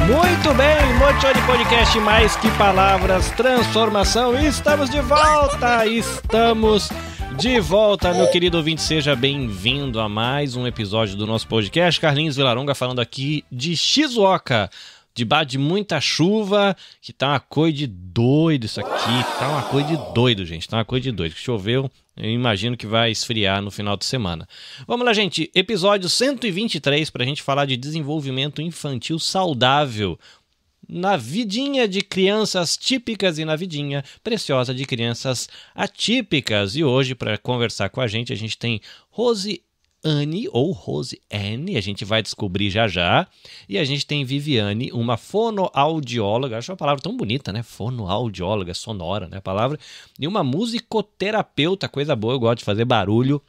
Muito bem, Motione Podcast, mais que palavras, transformação. Estamos de volta, meu querido ouvinte, seja bem-vindo a mais um episódio do nosso podcast. Carlinhos Villaronga falando aqui de Shizuoka, debaixo de muita chuva, que tá uma coisa de doido isso aqui, tá uma coisa de doido, gente, tá uma coisa de doido. Choveu, eu imagino que vai esfriar no final de semana. Vamos lá, gente, episódio 123 pra gente falar de desenvolvimento infantil saudável na vidinha de crianças típicas e na vidinha preciosa de crianças atípicas. E hoje, para conversar com a gente tem Rosiane, ou Rosiane, a gente vai descobrir já já. E a gente tem Viviane, uma fonoaudióloga, acho uma palavra tão bonita, né? Fonoaudióloga, sonora, né? A palavra. E uma musicoterapeuta, coisa boa, eu gosto de fazer barulho.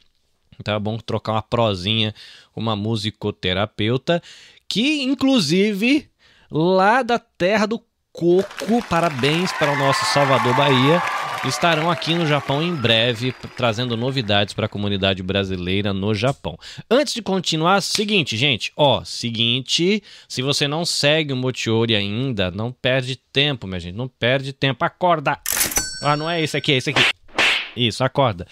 Então é bom trocar uma prosinha com uma musicoterapeuta, que inclusive lá da terra do coco, parabéns para o nosso Salvador, Bahia, estarão aqui no Japão em breve, trazendo novidades para a comunidade brasileira no Japão. Antes de continuar, seguinte, gente, se você não segue o Motiori ainda, não perde tempo, minha gente, não perde tempo, acorda! Ah, não é esse aqui, é esse aqui. Isso, acorda.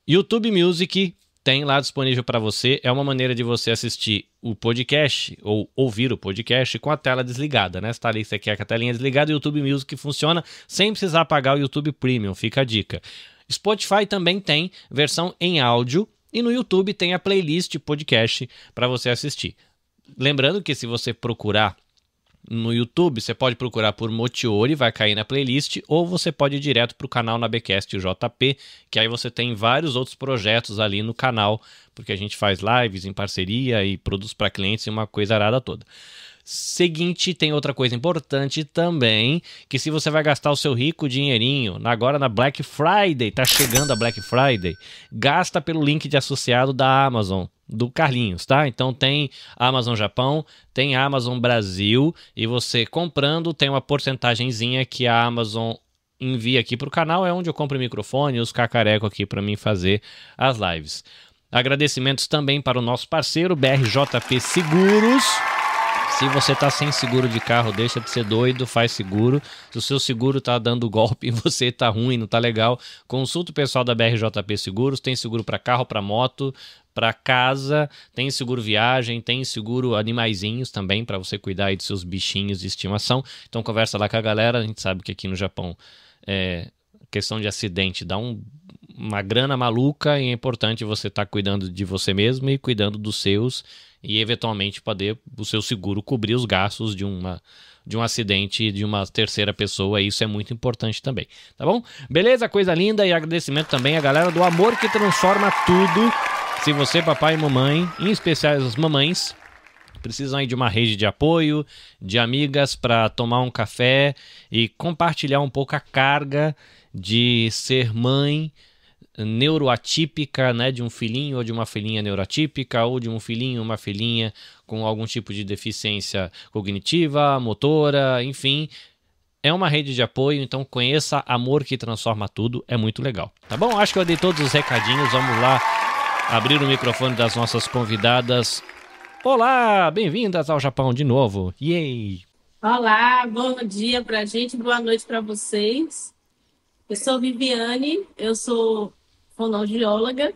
YouTube Music tem lá disponível para você, é uma maneira de você assistir o podcast ou ouvir o podcast com a tela desligada, né? Você tá ali, você quer com a telinha desligada, o YouTube Music funciona sem precisar pagar o YouTube Premium, fica a dica. Spotify também tem versão em áudio e no YouTube tem a playlist podcast para você assistir. Lembrando que se você procurar no YouTube, você pode procurar por Motiori, vai cair na playlist, ou você pode ir direto para o canal Nabecast JP, que aí você tem vários outros projetos ali no canal, porque a gente faz lives em parceria e produz para clientes e uma coisa arada toda. Seguinte, tem outra coisa importante também, que se você vai gastar o seu rico dinheirinho, agora na Black Friday, tá chegando a Black Friday, gasta pelo link de associado da Amazon, do Carlinhos, tá? Então tem Amazon Japão, tem Amazon Brasil, e você comprando tem uma porcentagenzinha que a Amazon envia aqui pro canal, é onde eu compro o microfone e os cacarecos aqui para mim fazer as lives. Agradecimentos também para o nosso parceiro BRJP Seguros. Se você tá sem seguro de carro, deixa de ser doido, faz seguro. Se o seu seguro tá dando golpe e você tá ruim, não tá legal, consulta o pessoal da BRJP Seguros. Tem seguro para carro, para moto, para casa, tem seguro viagem, tem seguro animaizinhos também, para você cuidar aí dos seus bichinhos de estimação. Então conversa lá com a galera, a gente sabe que aqui no Japão questão de acidente dá uma grana maluca e é importante você estar cuidando de você mesmo e cuidando dos seus e eventualmente poder o seu seguro cobrir os gastos de um acidente de uma terceira pessoa, isso é muito importante também, tá bom? Beleza, coisa linda, e agradecimento também à galera do Amor que Transforma Tudo. Se você, papai e mamãe, em especial as mamães, precisam aí de uma rede de apoio, de amigas para tomar um café e compartilhar um pouco a carga de ser mãe neuroatípica, né, de um filhinho ou de uma filhinha neuroatípica, ou de um filhinho ou uma filhinha com algum tipo de deficiência cognitiva, motora, enfim. É uma rede de apoio, então conheça Amor que Transforma Tudo, é muito legal, tá bom? Acho que eu dei todos os recadinhos, vamos lá abrir o microfone das nossas convidadas. Olá, bem-vindas ao Japão de novo, yay! Olá, bom dia pra gente, boa noite para vocês. Eu sou Viviane, eu sou fonoaudióloga.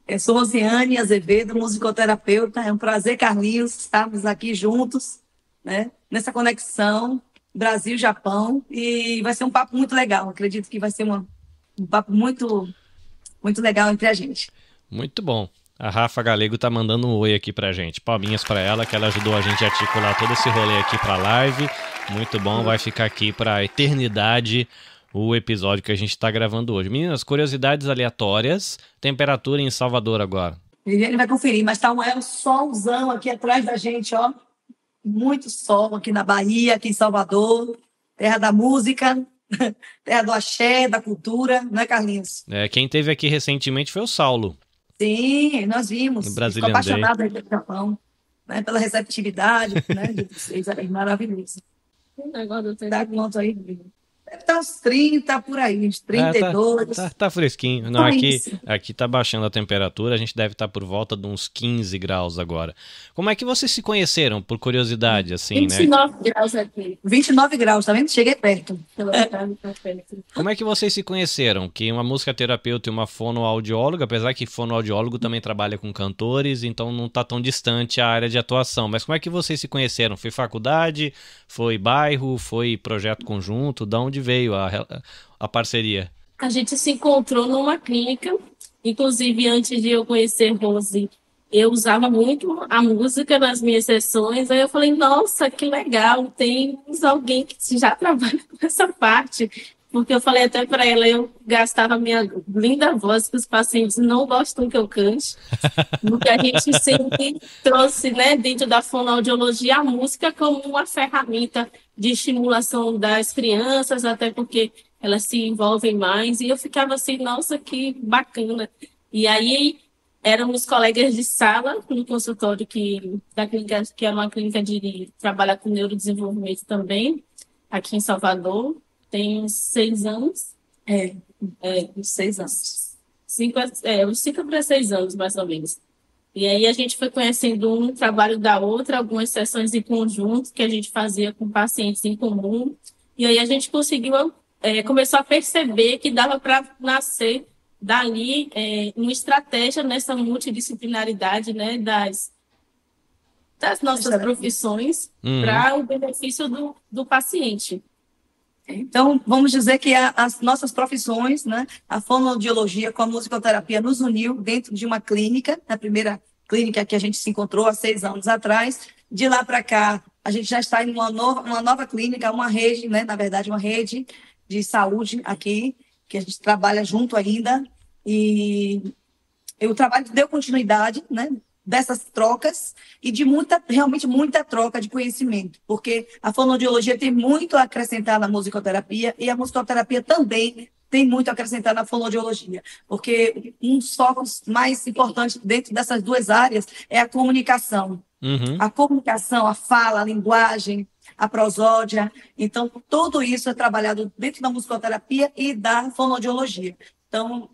Eu sou Rosiane Azevedo, musicoterapeuta. É um prazer, Carlinhos, estarmos aqui juntos, né, nessa conexão Brasil-Japão. E vai ser um papo muito legal. Acredito que vai ser um papo muito, muito legal entre a gente. Muito bom. A Rafa Galego tá mandando um oi aqui pra gente. Palminhas pra ela, que ela ajudou a gente a articular todo esse rolê aqui pra live. Muito bom, vai ficar aqui pra eternidade o episódio que a gente tá gravando hoje. Meninas, curiosidades aleatórias. Temperatura em Salvador agora. Viviane vai conferir, mas tá um solzão aqui atrás da gente, ó. Muito sol aqui na Bahia, aqui em Salvador. Terra da música, terra do axé, da cultura, não é, Carlinhos? Quem teve aqui recentemente foi o Saulo. Sim, nós vimos. Ficou apaixonado pelo Japão, né, pela receptividade, né, de vocês, é maravilhoso. Agora eu tenho... Dá conta aí, Deve estar uns 30 por aí, uns 32. Tá fresquinho. Não, aqui tá baixando a temperatura, a gente deve estar por volta de uns 15 graus agora. Como é que vocês se conheceram, por curiosidade, assim, 29 graus aqui. 29 graus, tá vendo? Cheguei perto. Como é que vocês se conheceram? Que uma musicoterapeuta e uma fonoaudióloga, apesar que fonoaudiólogo também trabalha com cantores, então não tá tão distante a área de atuação. Mas como é que vocês se conheceram? Foi faculdade? Foi bairro? Foi projeto conjunto? Da onde veio a parceria? A gente se encontrou numa clínica, inclusive antes de eu conhecer Rose, eu usava muito a música nas minhas sessões, aí eu falei, nossa, que legal, tem alguém que já trabalha com essa parte, porque eu falei até para ela, eu gastava minha linda voz, que os pacientes não gostam que eu cante, porque a gente sempre trouxe, né, dentro da fonoaudiologia, a música como uma ferramenta de estimulação das crianças, até porque elas se envolvem mais, e eu ficava assim, nossa, que bacana. E aí, éramos colegas de sala no consultório da clínica, que é uma clínica de trabalha com neurodesenvolvimento também, aqui em Salvador, tem uns 6 anos. Uns 6 anos. Uns 5 para 6 anos, mais ou menos. E aí a gente foi conhecendo um trabalho da outra, algumas sessões em conjunto que a gente fazia com pacientes em comum. E aí a gente conseguiu, começou a perceber que dava para nascer dali uma estratégia nessa multidisciplinaridade, né, das nossas profissões para o benefício do paciente. Então, vamos dizer que as nossas profissões, né, a fonoaudiologia com a musicoterapia nos uniu dentro de uma clínica, a primeira clínica que a gente se encontrou há 6 anos atrás. De lá para cá, a gente já está em uma nova clínica, uma rede, né, na verdade, uma rede de saúde aqui, que a gente trabalha junto ainda. E o trabalho deu continuidade, né, dessas trocas e de realmente muita troca de conhecimento, porque a fonoaudiologia tem muito a acrescentar na musicoterapia e a musicoterapia também tem muito a acrescentar na fonoaudiologia, porque um dos focos mais importantes dentro dessas duas áreas é a comunicação. A comunicação, a fala, a linguagem, a prosódia. Então, tudo isso é trabalhado dentro da musicoterapia e da fonoaudiologia. Então,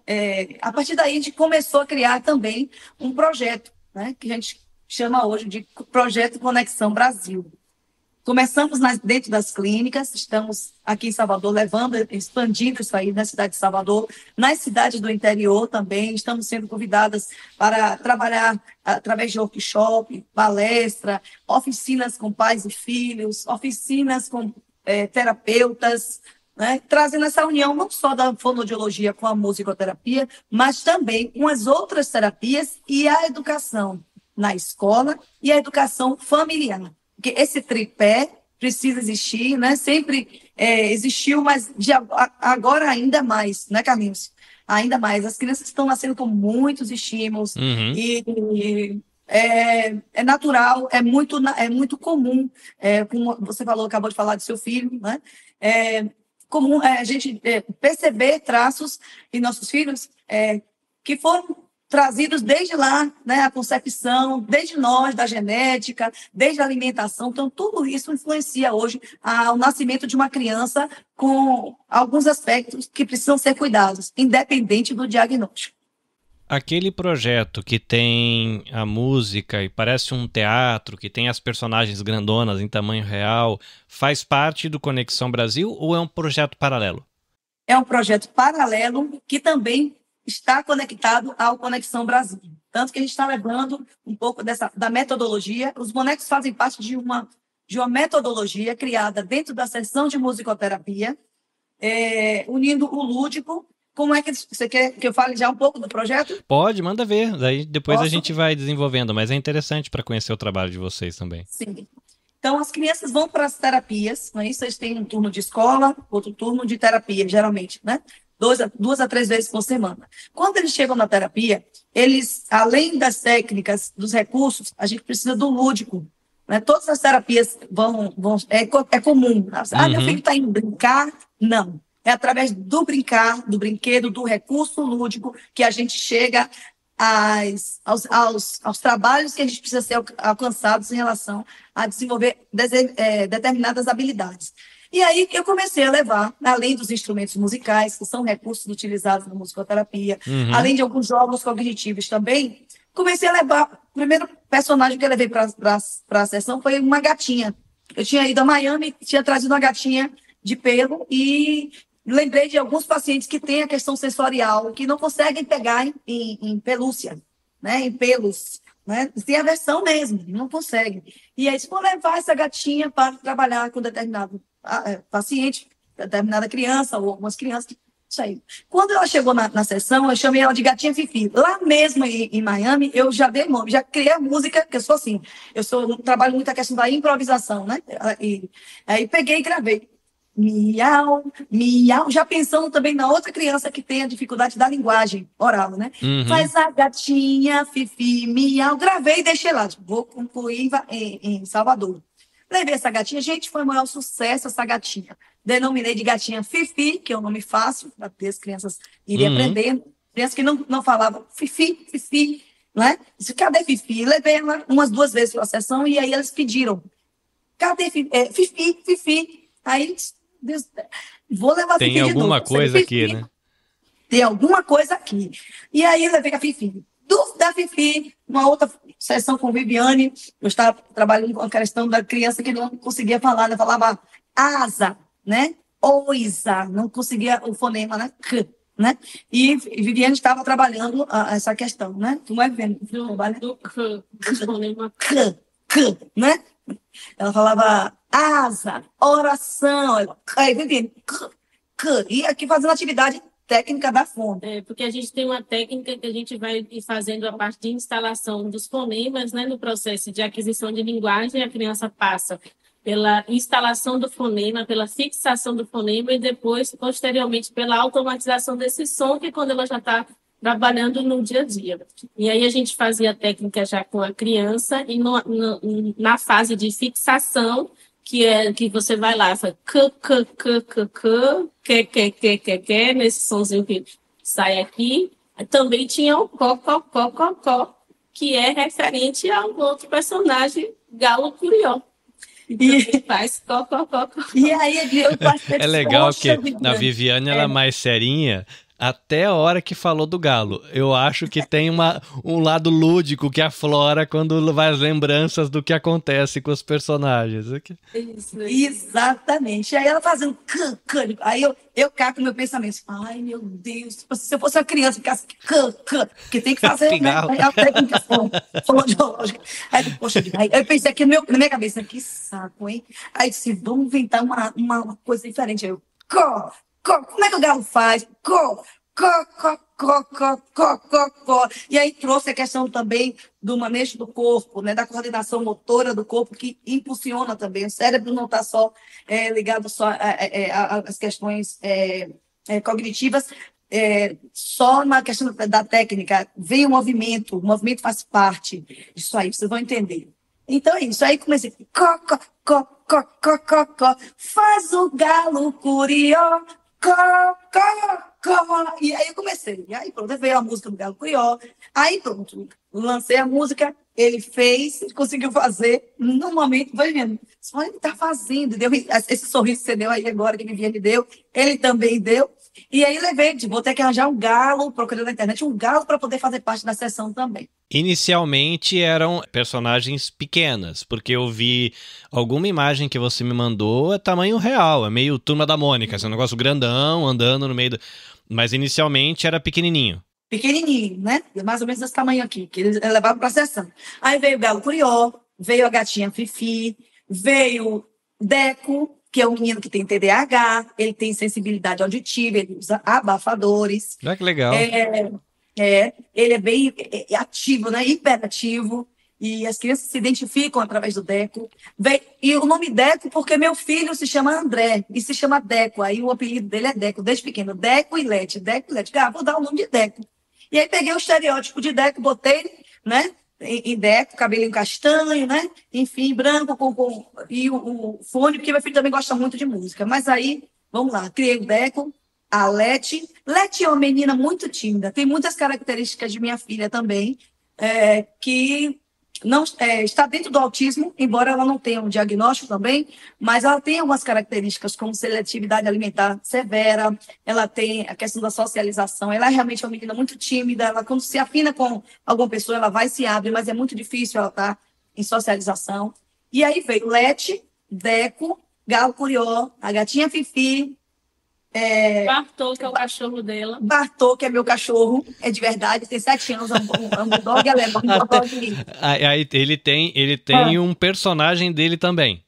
a partir daí, a gente começou a criar também um projeto, né, que a gente chama hoje de Projeto Conexão Brasil. Começamos dentro das clínicas, estamos aqui em Salvador expandindo isso aí na cidade de Salvador, nas cidades do interior também, estamos sendo convidadas para trabalhar através de workshop, palestra, oficinas com pais e filhos, oficinas com terapeutas, né, trazendo essa união não só da fonoaudiologia com a musicoterapia, mas também com as outras terapias e a educação na escola e a educação familiar. Porque esse tripé precisa existir, né? Sempre existiu, mas agora ainda mais, né, Carlinhos? Ainda mais. As crianças estão nascendo com muitos estímulos e é natural, é muito comum, como você acabou de falar do seu filho, né? Comum a gente perceber traços em nossos filhos que foram trazidos desde lá, né, a concepção, desde nós, da genética, desde a alimentação. Então, tudo isso influencia hoje o nascimento de uma criança com alguns aspectos que precisam ser cuidados, independente do diagnóstico. Aquele projeto que tem a música e parece um teatro, que tem as personagens grandonas em tamanho real, faz parte do Conexão Brasil ou é um projeto paralelo? É um projeto paralelo que também está conectado ao Conexão Brasil. Tanto que a gente está levando um pouco da metodologia. Os bonecos fazem parte de uma metodologia criada dentro da sessão de musicoterapia, unindo o lúdico. Como é que você quer que eu fale já um pouco do projeto? Pode, manda ver. Daí depois a gente vai desenvolvendo, mas é interessante para conhecer o trabalho de vocês também. Sim. Então, as crianças vão para as terapias, não é isso? Eles têm um turno de escola, outro turno de terapia, geralmente, né? 2 a 3 vezes por semana. Quando eles chegam na terapia, eles, além das técnicas, dos recursos, a gente precisa do lúdico. Né? Todas as terapias é comum. Meu filho está indo brincar? Não. É através do brincar, do brinquedo, do recurso lúdico que a gente chega aos trabalhos que a gente precisa ser alcançados em relação a desenvolver determinadas habilidades. E aí que eu comecei a levar, além dos instrumentos musicais, que são recursos utilizados na musicoterapia, Uhum. além de alguns jogos cognitivos também, comecei a levar. O primeiro personagem que eu levei para a sessão foi uma gatinha. Eu tinha ido a Miami, tinha trazido uma gatinha de pelo e lembrei de alguns pacientes que têm a questão sensorial, que não conseguem pegar em pelúcia, né, em pelos. Né? Tem aversão mesmo, não consegue. E aí, se for levar essa gatinha para trabalhar com determinado paciente, determinada criança ou algumas crianças, isso aí. Quando ela chegou na sessão, eu chamei ela de Gatinha Fifi. Lá mesmo em Miami, eu já dei nome, já criei a música, que eu sou assim, trabalho muito a questão da improvisação, né? E aí peguei e gravei. Miau, miau, já pensando também na outra criança que tem a dificuldade da linguagem oral, né? Uhum. Faz a gatinha, Fifi, miau, gravei e deixei lá. Vou concluir em Salvador. Levei essa gatinha, gente, foi o maior sucesso essa gatinha. Denominei de gatinha Fifi, que é um nome fácil, para as crianças irem Uhum. aprendendo. Crianças que não falavam Fifi, Fifi, né? Disse, cadê Fifi? Levei ela umas 2 vezes para a sessão e aí eles pediram, cadê Fifi? Fifi, Fifi. Aí, Deus, vou levar Tem Fifi de novo. alguma coisa aqui, Fifi, né? tem alguma coisa aqui. E aí eu levei a Fifi. Da Fifi, uma outra sessão com Viviane, eu estava trabalhando com a questão da criança que não conseguia falar, né? Falava asa, né? Oisa, não conseguia o fonema, né? K, né? E Viviane estava trabalhando essa questão, né? Tu vai vendo. Do K, do fonema K, K, né? Ela falava asa, oração, aí Viviane, K, K, e aqui fazendo atividade técnica da fonte. Porque a gente tem uma técnica que a gente vai fazendo a parte de instalação dos fonemas, né? No processo de aquisição de linguagem, a criança passa pela instalação do fonema, pela fixação do fonema e depois, posteriormente, pela automatização desse som, que é quando ela já está trabalhando no dia a dia. E aí a gente fazia a técnica já com a criança e na fase de fixação, que é que você vai lá, faz que, nesse sonzinho que sai aqui. Também tinha o có, que é referente a um outro personagem, Galo Curió. E faz có. E aí eu participei, É legal poxa, que a Viviane ela é mais serinha até a hora que falou do galo. Eu acho que tem um lado lúdico que aflora quando vai as lembranças do que acontece com os personagens. Isso. Exatamente. Aí ela fazendo aí eu caco meu pensamento. Ai, meu Deus, se eu fosse uma criança, ficasse porque tem que fazer, né? Aí a técnica fonoaudiológica. Aí, poxa, aí eu pensei aqui na minha cabeça, que saco, hein? Aí disse, vamos inventar uma coisa diferente. Aí eu, como é que o galo faz? E aí trouxe a questão também do manejo do corpo, né, da coordenação motora do corpo, que impulsiona também. O cérebro não está só ligado só às questões cognitivas, só na questão da técnica. Vem o movimento faz parte disso aí, vocês vão entender. Então é isso, aí comecei, faz o galo curió, e aí eu comecei. E aí pronto, veio a música do Galo Curió. Aí pronto, lancei a música, ele fez, conseguiu fazer. No momento, vai vendo, só ele tá fazendo. Deu esse sorriso que você deu aí agora, que Viviane deu, ele também deu. E aí levei, vou ter que arranjar um galo, procurando na internet um galo para poder fazer parte da sessão também. Inicialmente eram personagens pequenas, porque eu vi alguma imagem que você me mandou, é tamanho real, é meio Turma da Mônica, é um negócio grandão, andando no meio do... Mas inicialmente era pequenininho. Pequenininho, né? Mais ou menos desse tamanho aqui, que eles levavam para a sessão. Aí veio o Galo Curió, veio a gatinha Fifi, veio Deco, que é um menino que tem TDAH, ele tem sensibilidade auditiva, ele usa abafadores. Ah, que legal. Ele é bem ativo, né? Hiperativo, e as crianças se identificam através do Deco. E o nome Deco porque meu filho se chama André, e se chama Deco, aí o apelido dele é Deco, desde pequeno, Deco e Lete. Vou dar o nome de Deco. E aí peguei o estereótipo de Deco, botei, né? Em Deco, cabelinho castanho, né? Enfim, branco, e o fone, porque meu filho também gosta muito de música. Mas aí, vamos lá, criei o Deco, a Lete. Lete é uma menina muito tímida, tem muitas características de minha filha também, que não está dentro do autismo, embora ela não tenha um diagnóstico também, mas ela tem algumas características como seletividade alimentar severa, ela tem a questão da socialização, ela é realmente uma menina muito tímida, ela quando se afina com alguma pessoa, ela vai e se abre, mas é muito difícil ela estar em socialização. E aí veio Lete, Deco, Galo Curió, a gatinha Fifi, Bartô, que é o cachorro dela. Bartô, que é meu cachorro, é de verdade, tem 7 anos, é um bulldog alemão. Aí ele tem um personagem dele também.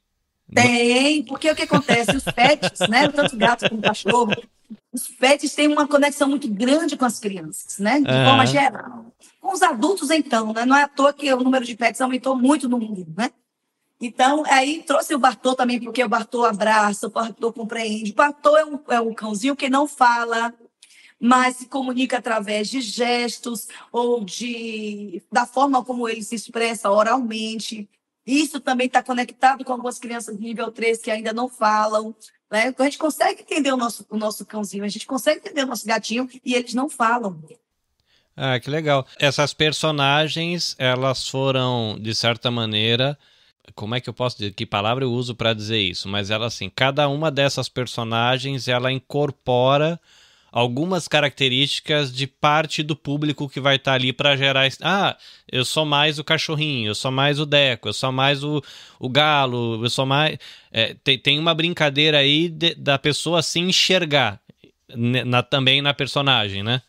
Tem, porque o que acontece? Os pets, né? Tanto gato como cachorro, os pets têm uma conexão muito grande com as crianças, né? De forma geral. Com os adultos, então, né? Não é à toa que o número de pets aumentou muito no mundo, né? Então, aí trouxe o Bartô também, porque o Bartô abraça, o Bartô compreende. O Bartô é um cãozinho que não fala, mas se comunica através de gestos ou da forma como ele se expressa oralmente. Isso também está conectado com algumas crianças de nível 3 que ainda não falam. Né? Então, a gente consegue entender o nosso cãozinho, a gente consegue entender o nosso gatinho e eles não falam. Ah, que legal. Essas personagens, elas foram, de certa maneira... Como é que eu posso dizer? Que palavra eu uso para dizer isso? Mas ela, assim, cada uma dessas personagens, ela incorpora algumas características de parte do público que vai estar ali para gerar... eu sou mais o cachorrinho, eu sou mais o Deco, eu sou mais o galo, eu sou mais... tem uma brincadeira aí da pessoa se enxergar também na personagem, né?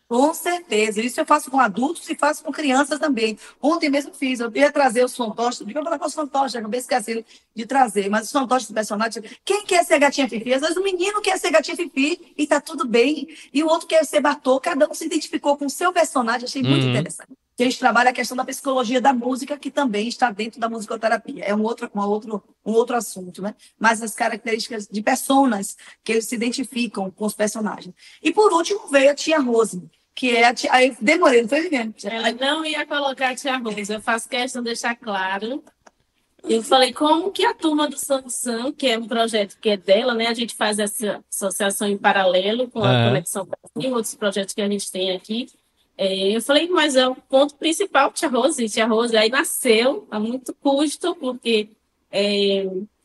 Com certeza. Isso eu faço com adultos e faço com crianças também. Ontem mesmo fiz. Eu ia trazer os fantoches. Eu ia falar com os fantoches, acabei esquecendo de trazer. Mas os fantoches do personagem... Quem quer ser gatinha Fifi? Às vezes o menino quer ser gatinha Fifi e tá tudo bem. E o outro quer ser Bartô. Cada um se identificou com o seu personagem. Achei muito interessante. Que a gente trabalha a questão da psicologia da música, que também está dentro da musicoterapia. É um outro assunto, né? Mas as características de personas que eles se identificam com os personagens. E por último veio a tia Rose, que é a tia... Aí demorei, não foi, Viviane? Ela não ia colocar a tia Rosa, eu faço questão de deixar claro. Eu falei, como que a turma do Sanção, que é um projeto que é dela, né? A gente faz essa associação em paralelo com a Conexão Brasil, outros projetos que a gente tem aqui. Eu falei, mas é o ponto principal, tia Rose. Tia Rose aí nasceu a muito custo, porque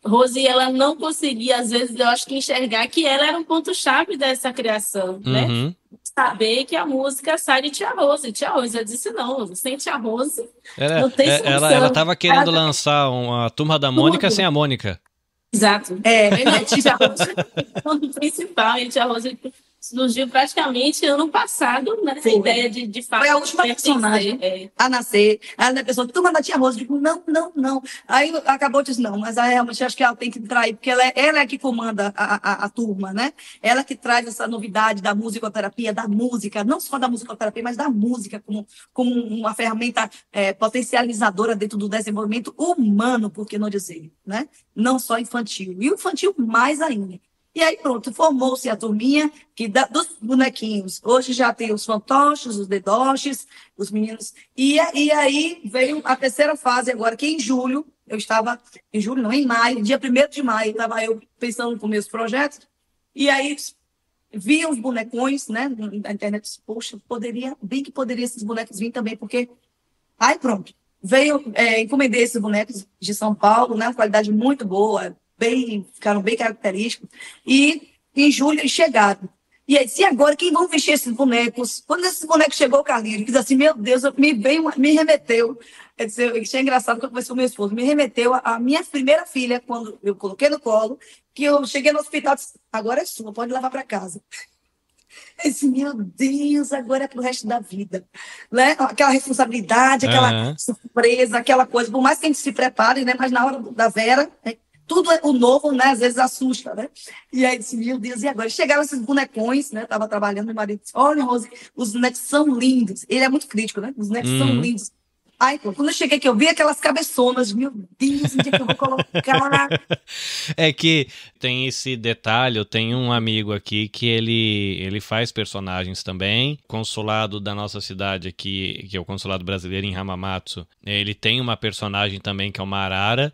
Rose, ela não conseguia, às vezes, eu acho que enxergar que ela era um ponto-chave dessa criação, né? Saber que a música sai de tia Rose. Tia Rose, eu disse, não, sem tia Rose não tem solução. Ela estava querendo lançar uma Turma da Mônica sem a Mônica. Exato. Tia Rose é o ponto principal, e tia Rose surgiu praticamente ano passado, né? A ideia de fato. Foi a última personagem a nascer. Aí a pessoa, turma da tia Rosa, eu digo, não. Aí acabou de dizer, não, mas aí, realmente acho que ela tem que trair, porque ela é que comanda a turma, né? Ela que traz essa novidade da musicoterapia, da música, não só da musicoterapia, mas da música como uma ferramenta potencializadora dentro do desenvolvimento humano, por que não dizer, né? Não só infantil. E o infantil mais ainda. E aí, pronto, formou-se a turminha dos bonequinhos. Hoje já tem os fantoches, os dedoches, os meninos. E aí veio a terceira fase agora, que em julho, em maio, dia 1º de maio, estava eu pensando com meus projetos. E aí vi os bonecões, né, na internet. Poxa, poderia esses bonecos vir também, porque... Aí pronto, encomendei esses bonecos de São Paulo, né, uma qualidade muito boa, ficaram bem característicos, e em julho eles chegaram. E aí, agora, quem vão vestir esses bonecos? Quando esses bonecos chegou, o Carlinhos diz assim, meu Deus, me remeteu, eu achei engraçado que eu conversei com meu esposo, me remeteu a minha primeira filha, quando eu coloquei no colo, que eu cheguei no hospital, disse, agora é sua, pode levar para casa. Eu disse, meu Deus, agora é pro resto da vida. Né? Aquela responsabilidade, aquela surpresa, aquela coisa, por mais que a gente se prepare, né? Mas na hora da Vera... Tudo o novo, né? Às vezes assusta, né? E aí disse, meu Deus, e agora? Chegaram esses bonecões, né? Tava trabalhando, meu marido disse, olha, Rose, os bonecos são lindos. Ele é muito crítico, né? Os bonecos são lindos. Aí, quando eu cheguei aqui, eu vi aquelas cabeçonas, meu Deus, onde é que eu vou colocar? É que tem esse detalhe, eu tenho um amigo aqui que ele faz personagens também. Consulado da nossa cidade aqui, que é o Consulado Brasileiro em Hamamatsu, ele tem uma personagem também que é uma arara.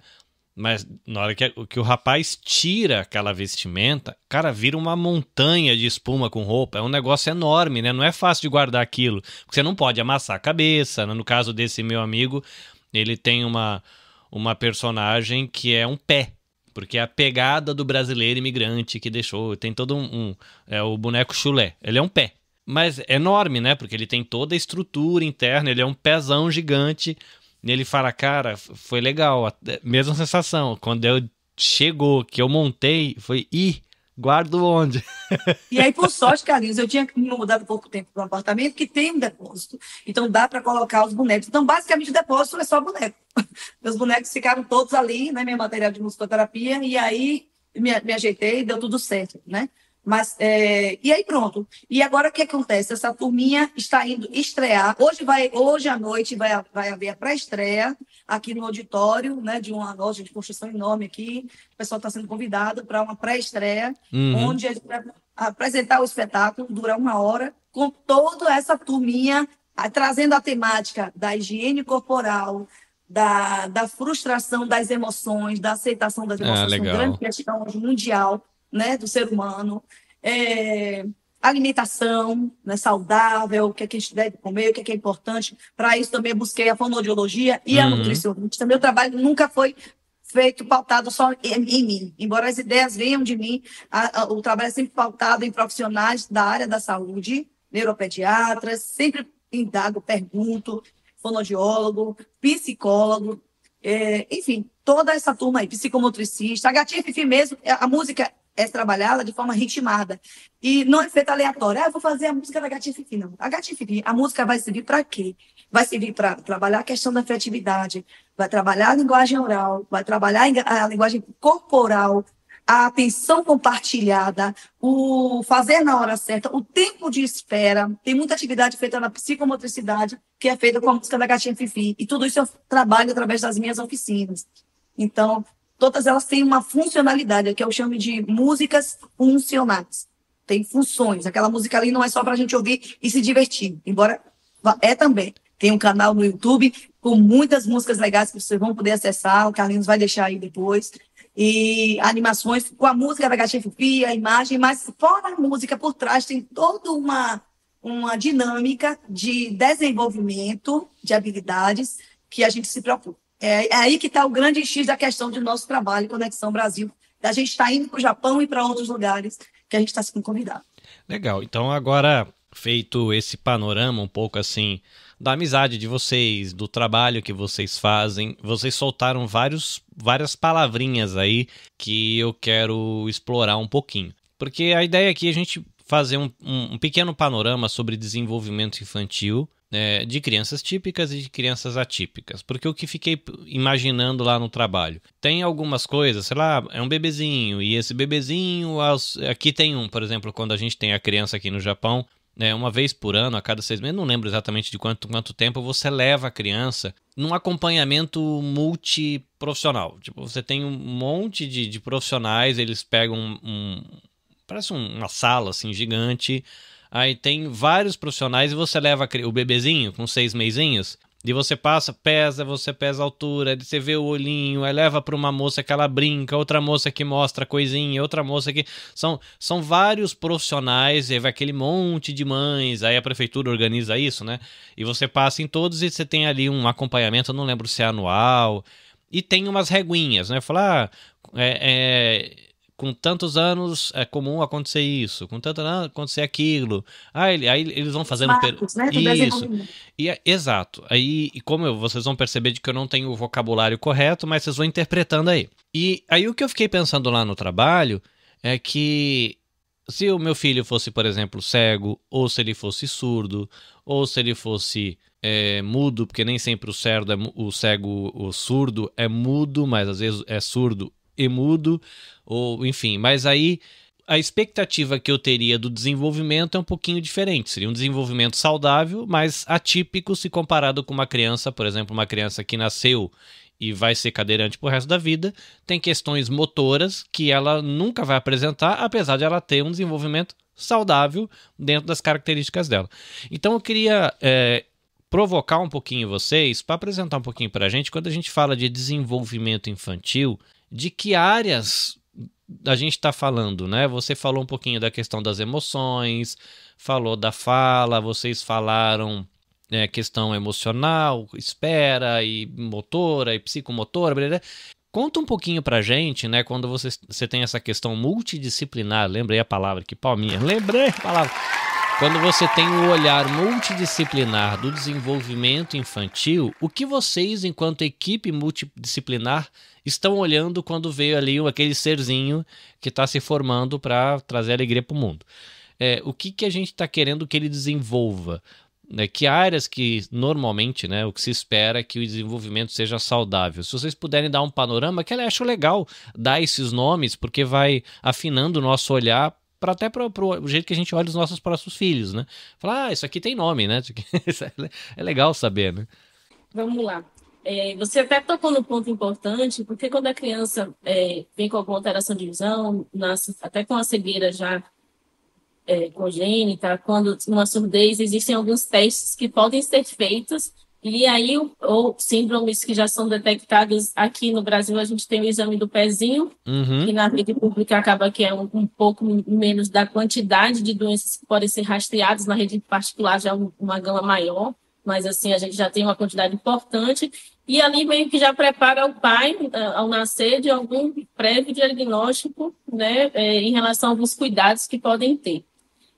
Mas na hora que o rapaz tira aquela vestimenta, cara, vira uma montanha de espuma com roupa. É um negócio enorme, né? Não é fácil de guardar aquilo. Porque você não pode amassar a cabeça, né? No caso desse meu amigo, ele tem uma personagem que é um pé, porque é a pegada do brasileiro imigrante que deixou, tem todo é o boneco chulé, ele é um pé, mas é enorme, né, porque ele tem toda a estrutura interna, ele é um pezão gigante, e ele fala, cara, foi legal, mesma sensação, quando chegou, que eu montei, foi, guardo onde? E aí, por sorte, Carlinhos, eu tinha me mudado há pouco tempo para um apartamento que tem um depósito. Então, dá para colocar os bonecos. Então, basicamente, o depósito é só boneco. Meus bonecos ficaram todos ali, né? Meu material de musicoterapia. E aí, me ajeitei e deu tudo certo, né? Mas, e aí, pronto. E agora, o que acontece? Essa turminha está indo estrear. Hoje à noite vai haver a pré-estreia aqui no auditório, né, de uma loja de construção enorme aqui. O pessoal está sendo convidado para uma pré-estreia, onde a gente vai apresentar o espetáculo, dura 1 hora, com toda essa turminha, trazendo a temática da higiene corporal, da frustração das emoções, da aceitação das emoções, que é uma grande questão hoje mundial, né, do ser humano, alimentação, né, saudável, o que é que a gente deve comer, o que é importante. Para isso também busquei a fonoaudiologia e a nutricionista. Meu trabalho nunca foi feito pautado só em mim. Embora as ideias venham de mim, o trabalho é sempre pautado em profissionais da área da saúde, neuropediatras, sempre indago, pergunto, fonoaudiólogo, psicólogo, enfim, toda essa turma aí, psicomotricista. A Gatinha Fifi mesmo, a música é trabalhada de forma ritmada. E não é feita aleatória. Eu vou fazer a música da Gatinha Fifi, não. A Gatinha Fifi, a música vai servir para quê? Vai servir para trabalhar a questão da afetividade, vai trabalhar a linguagem oral, vai trabalhar a linguagem corporal, a atenção compartilhada, o fazer na hora certa, o tempo de espera. Tem muita atividade feita na psicomotricidade, que é feita com a música da Gatinha Fifi. E tudo isso eu trabalho através das minhas oficinas. Então, todas elas têm uma funcionalidade, que eu chamo de músicas funcionais. Tem funções. Aquela música ali não é só para a gente ouvir e se divertir, embora também. Tem um canal no YouTube com muitas músicas legais que vocês vão poder acessar, o Carlinhos vai deixar aí depois. E animações com a música da Gatinha Fifi, a imagem, mas fora a música, por trás tem toda uma dinâmica de desenvolvimento de habilidades que a gente se preocupa. É aí que está o grande X da questão do nosso trabalho, Conexão Brasil. A gente está indo para o Japão e para outros lugares que a gente está sendo convidado. Legal. Então, agora, feito esse panorama um pouco assim da amizade de vocês, do trabalho que vocês fazem, vocês soltaram várias palavrinhas aí que eu quero explorar um pouquinho. Porque a ideia aqui é a gente fazer um pequeno panorama sobre desenvolvimento infantil, de crianças típicas e de crianças atípicas, porque o que fiquei imaginando lá no trabalho, tem algumas coisas, sei lá, é um bebezinho, e esse bebezinho, aqui tem por exemplo, quando a gente tem a criança aqui no Japão, uma vez por ano, a cada 6 meses, não lembro exatamente de quanto tempo, você leva a criança num acompanhamento multiprofissional, tipo, você tem um monte de profissionais, eles pegam parece uma sala assim gigante. Aí tem vários profissionais e você leva o bebezinho com 6 mesinhos e você você pesa a altura, você vê o olhinho, aí leva para uma moça que ela brinca, outra moça que mostra coisinha, outra moça que... São vários profissionais, e aí vai aquele monte de mães, aí a prefeitura organiza isso, né? E você passa em todos e você tem ali um acompanhamento, eu não lembro se é anual, e tem umas reguinhas, né? Falar, com tantos anos é comum acontecer isso, com tantos anos acontecer aquilo. Aí eles vão fazendo... Marcos, né? Isso. Exato. Aí, e como vocês vão perceber de que eu não tenho o vocabulário correto, mas vocês vão interpretando aí. E aí o que eu fiquei pensando lá no trabalho é que se o meu filho fosse, por exemplo, cego, ou se ele fosse surdo, ou se ele fosse mudo, porque nem sempre o surdo é mudo, mas às vezes é surdo e mudo, ou enfim, mas aí a expectativa que eu teria do desenvolvimento é um pouquinho diferente, seria um desenvolvimento saudável, mas atípico se comparado com uma criança, por exemplo, uma criança que nasceu e vai ser cadeirante pro resto da vida, tem questões motoras que ela nunca vai apresentar, apesar de ela ter um desenvolvimento saudável dentro das características dela. Então eu queria provocar um pouquinho vocês, para apresentar um pouquinho para a gente, quando a gente fala de desenvolvimento infantil, de que áreas a gente está falando, né? Você falou um pouquinho da questão das emoções, falou da fala, vocês falaram questão emocional, espera e motora e psicomotora, blá, blá. Conta um pouquinho pra gente, né, quando você tem essa questão multidisciplinar, lembrei a palavra, que palminha, lembrei a palavra. Quando você tem o olhar multidisciplinar do desenvolvimento infantil, o que vocês, enquanto equipe multidisciplinar, estão olhando quando veio ali aquele serzinho que está se formando para trazer alegria para o mundo? O que a gente está querendo que ele desenvolva? Que áreas que normalmente, né, o que se espera é que o desenvolvimento seja saudável. Se vocês puderem dar um panorama, que eu acho legal dar esses nomes, porque vai afinando o nosso olhar até para o jeito que a gente olha os nossos próximos filhos, né? Falar, isso aqui tem nome, né? Isso é legal saber, né? Vamos lá. Você até tocou no ponto importante, porque quando a criança vem com alguma alteração de visão, nasce até com a cegueira já congênita, quando uma surdez, existem alguns testes que podem ser feitos, e aí, ou síndromes que já são detectados aqui no Brasil, a gente tem o exame do pezinho, que na rede pública acaba que é um pouco menos da quantidade de doenças que podem ser rastreadas, na rede particular já é uma gama maior, mas assim, a gente já tem uma quantidade importante, e ali meio que já prepara o pai, ao nascer, de algum prévio diagnóstico, né, em relação a alguns cuidados que podem ter.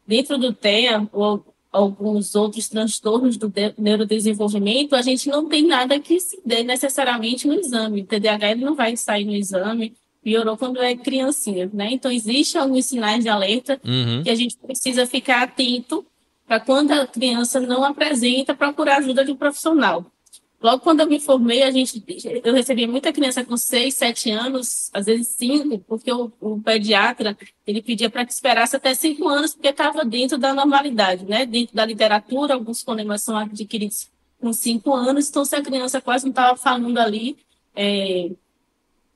Dentro do TEA, ou alguns outros transtornos do neurodesenvolvimento, a gente não tem nada que se dê necessariamente no exame. O TDAH ele não vai sair no exame, piorou quando é criancinha, né? Então, existem alguns sinais de alerta que a gente precisa ficar atento para quando a criança não apresenta, procurar ajuda de um profissional. Logo quando eu me formei, eu recebi muita criança com 6, 7 anos, às vezes 5, porque o pediatra ele pedia para que esperasse até 5 anos, porque estava dentro da normalidade, né? Dentro da literatura, alguns fonemas são adquiridos com 5 anos, então se a criança quase não estava falando ali,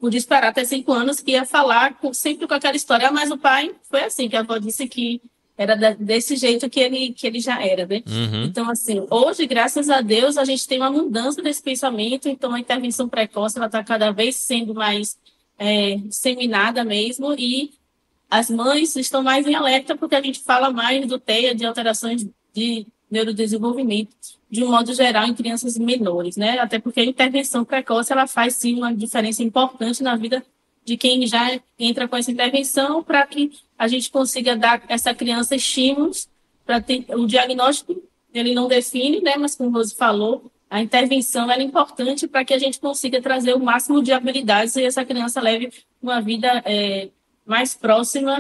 podia esperar até 5 anos, que ia falar sempre com aquela história, mas o pai foi assim, que a avó disse que era desse jeito que ele já era, né? Então, assim, hoje, graças a Deus, a gente tem uma mudança desse pensamento, então a intervenção precoce, ela está cada vez sendo mais disseminada mesmo, e as mães estão mais em alerta, porque a gente fala mais do TEA, de alterações de neurodesenvolvimento, de um modo geral, em crianças menores, né? Até porque a intervenção precoce, ela faz, sim, uma diferença importante na vida de quem já entra com essa intervenção, para que a gente consiga dar a essa criança estímulos para ter o diagnóstico, ele não define, né, mas como você falou, a intervenção é importante para que a gente consiga trazer o máximo de habilidades e essa criança leve uma vida mais próxima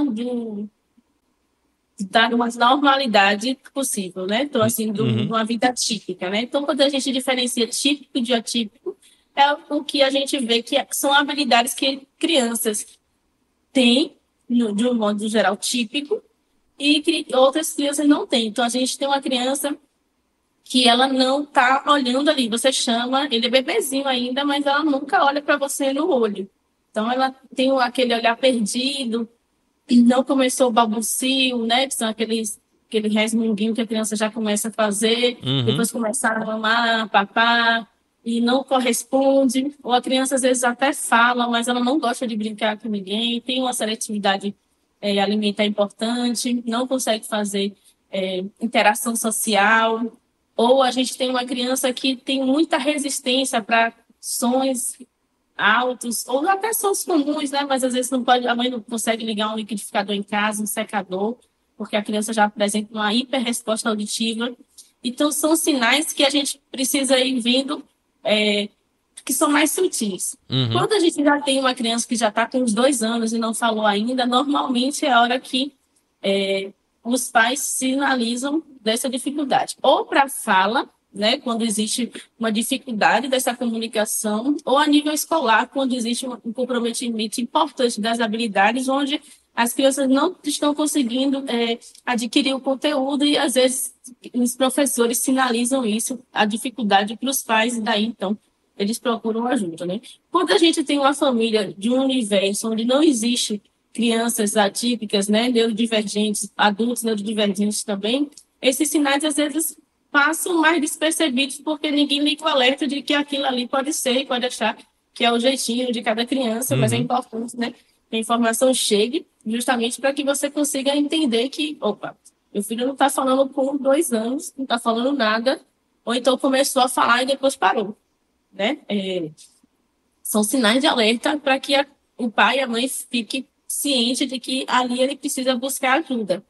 da normalidade possível, né? Então, assim, de uma vida típica, né? Então, quando a gente diferencia típico de atípico, é o que a gente vê que são habilidades que crianças têm, de um modo geral, típico, e que outras crianças não têm. Então, a gente tem uma criança que ela não está olhando ali. Você chama, ele é bebezinho ainda, mas ela nunca olha para você no olho. Então, ela tem aquele olhar perdido, não começou o balbucio, né? Que são aquele resmunguinho que a criança já começa a fazer, depois começa a mamar, papar, e não corresponde, ou a criança às vezes até fala, mas ela não gosta de brincar com ninguém, tem uma seletividade alimentar importante, não consegue fazer interação social, ou a gente tem uma criança que tem muita resistência para sons altos, ou até sons comuns, né? Mas às vezes a mãe não consegue ligar um liquidificador em casa, um secador, porque a criança já apresenta uma hiperresposta auditiva. Então, são sinais que a gente precisa ir vendo que são mais sutis. Quando a gente já tem uma criança que já está com uns 2 anos e não falou ainda, normalmente é a hora que os pais sinalizam dessa dificuldade. Ou para fala, né, quando existe uma dificuldade dessa comunicação, ou a nível escolar, quando existe um comprometimento importante das habilidades, onde as crianças não estão conseguindo adquirir o conteúdo e, às vezes, os professores sinalizam isso, a dificuldade para os pais, e daí, então, eles procuram ajuda, né? Quando a gente tem uma família de um universo onde não existe crianças atípicas, né, neurodivergentes, adultos neurodivergentes também, esses sinais, às vezes, passam mais despercebidos, porque ninguém liga o alerta de que aquilo ali pode ser e pode achar que é o jeitinho de cada criança, mas é importante, né, que a informação chegue justamente para que você consiga entender que, opa, meu filho não está falando com 2 anos, não está falando nada, ou então começou a falar e depois parou, né? São sinais de alerta para que o pai e a mãe fiquem cientes de que ali ele precisa buscar ajuda.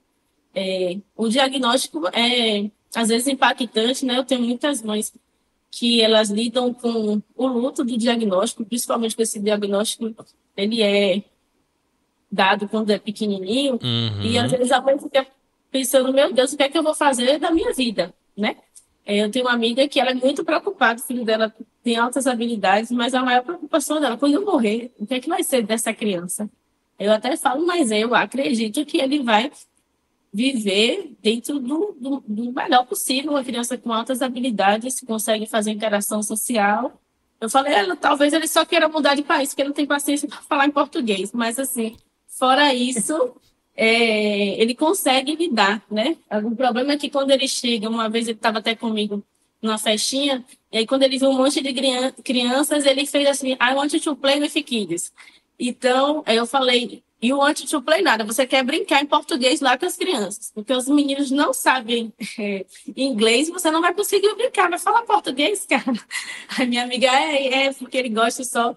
O diagnóstico é, às vezes, impactante, né? Eu tenho muitas mães que elas lidam com o luto do diagnóstico, principalmente com esse diagnóstico, ele é dado quando é pequenininho, e às vezes a mãe fica pensando, meu Deus, o que é que eu vou fazer da minha vida, né? Eu tenho uma amiga que ela é muito preocupada, o filho dela tem altas habilidades, mas a maior preocupação dela, quando eu morrer, o que é que vai ser dessa criança? Eu até falo, mas eu acredito que ele vai viver dentro do melhor possível, uma criança com altas habilidades, consegue fazer interação social. Eu falei, talvez ele só queira mudar de país, porque ele não tem paciência para falar em português, mas assim, fora isso, ele consegue lidar, né? O problema é que quando ele chega, uma vez ele estava até comigo numa festinha, e aí quando ele viu um monte de crianças, ele fez assim, I want to play with kids. Então, aí eu falei, you want to play nada, você quer brincar em português lá com as crianças, porque os meninos não sabem inglês, você não vai conseguir brincar, vai falar português, cara. A minha amiga porque ele gosta só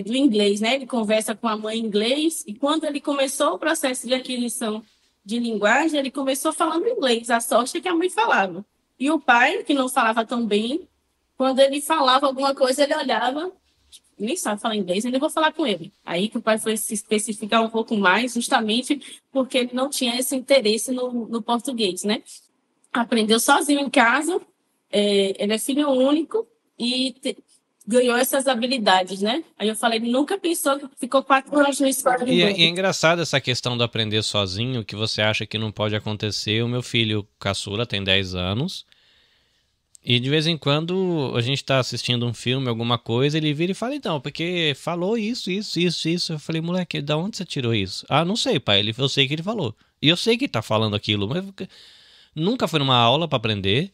do inglês, né? Ele conversa com a mãe em inglês, e quando ele começou o processo de aquisição de linguagem, ele começou falando inglês, a sorte é que a mãe falava. E o pai, que não falava tão bem, quando ele falava alguma coisa, ele olhava, nem sabe falar inglês, ainda vou falar com ele. Aí que o pai foi se especificar um pouco mais, justamente porque ele não tinha esse interesse no português, né? Aprendeu sozinho em casa, ele é filho único e ganhou essas habilidades, né? Aí eu falei, ele nunca pensou que ficou 4 anos no escola de E é engraçado essa questão do aprender sozinho, que você acha que não pode acontecer. O meu filho caçula tem 10 anos. E de vez em quando a gente tá assistindo um filme, alguma coisa, ele vira e fala, então, porque falou isso. Eu falei, moleque, da onde você tirou isso? Ah, não sei, pai, eu sei que ele falou. E eu sei que ele tá falando aquilo, mas nunca foi numa aula pra aprender.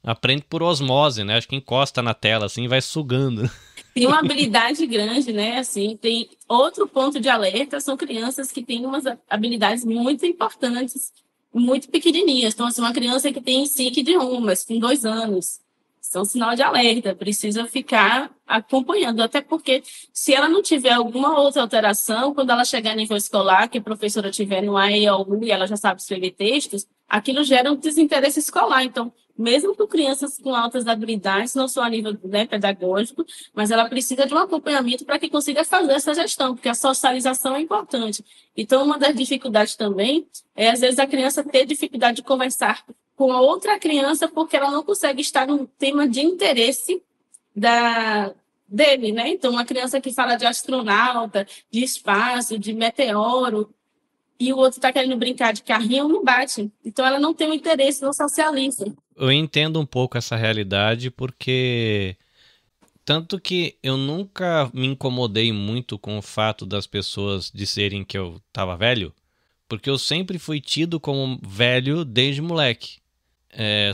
Aprende por osmose, né? Acho que encosta na tela, assim, e vai sugando. Tem uma habilidade grande, né? Assim, tem outro ponto de alerta, são crianças que têm umas habilidades muito importantes, muito pequenininhas. Então, assim, uma criança que tem SIC de rumas, com 2 anos, são sinal de alerta, precisa ficar acompanhando, até porque se ela não tiver alguma outra alteração, quando ela chegar a nível escolar, que a professora tiver no AEOU e ela já sabe escrever textos, aquilo gera um desinteresse escolar. Então, mesmo com crianças com altas habilidades, não só a nível, né, pedagógico, mas ela precisa de um acompanhamento para que consiga fazer essa gestão, porque a socialização é importante. Então, uma das dificuldades também é, às vezes, a criança ter dificuldade de conversar com a outra criança porque ela não consegue estar no tema de interesse dele, né? Então, uma criança que fala de astronauta, de espaço, de meteoro, e o outro está querendo brincar de carrinho, não bate. Então, ela não tem um interesse, não socializa. Eu entendo um pouco essa realidade porque... Tanto que eu nunca me incomodei muito com o fato das pessoas dizerem que eu tava velho, porque eu sempre fui tido como velho desde moleque.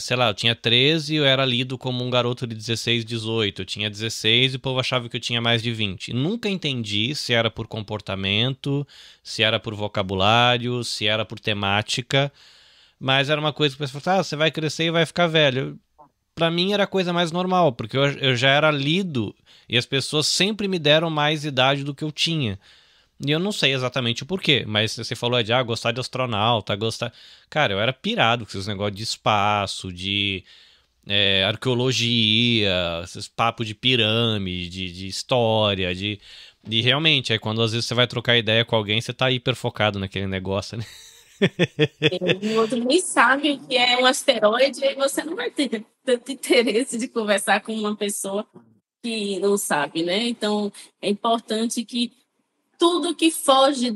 Sei lá, eu tinha 13 e eu era lido como um garoto de 16, 18. Eu tinha 16 e o povo achava que eu tinha mais de 20. Nunca entendi se era por comportamento, se era por vocabulário, se era por temática, mas era uma coisa que o pessoal falava, você vai crescer e vai ficar velho. Pra mim era a coisa mais normal, porque eu já era lido e as pessoas sempre me deram mais idade do que eu tinha. E eu não sei exatamente o porquê, mas você falou de gostar de astronauta, gostar... Cara, eu era pirado com esses negócios de espaço, de arqueologia, esses papos de pirâmide, de história, de realmente, aí quando às vezes você vai trocar ideia com alguém, você tá hiper focado naquele negócio, né? O outro nem sabe o que é um asteroide, e você não vai ter tanto interesse de conversar com uma pessoa que não sabe, né? Então, é importante que tudo que foge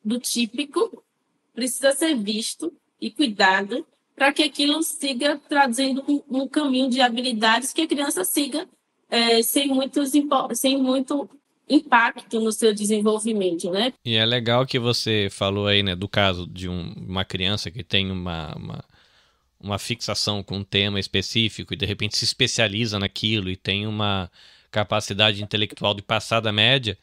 do típico precisa ser visto e cuidado para que aquilo siga trazendo um caminho de habilidades que a criança siga sem muito impacto no seu desenvolvimento, né? E é legal que você falou aí, né, do caso de uma criança que tem uma fixação com um tema específico e de repente se especializa naquilo e tem uma capacidade intelectual de passar da média.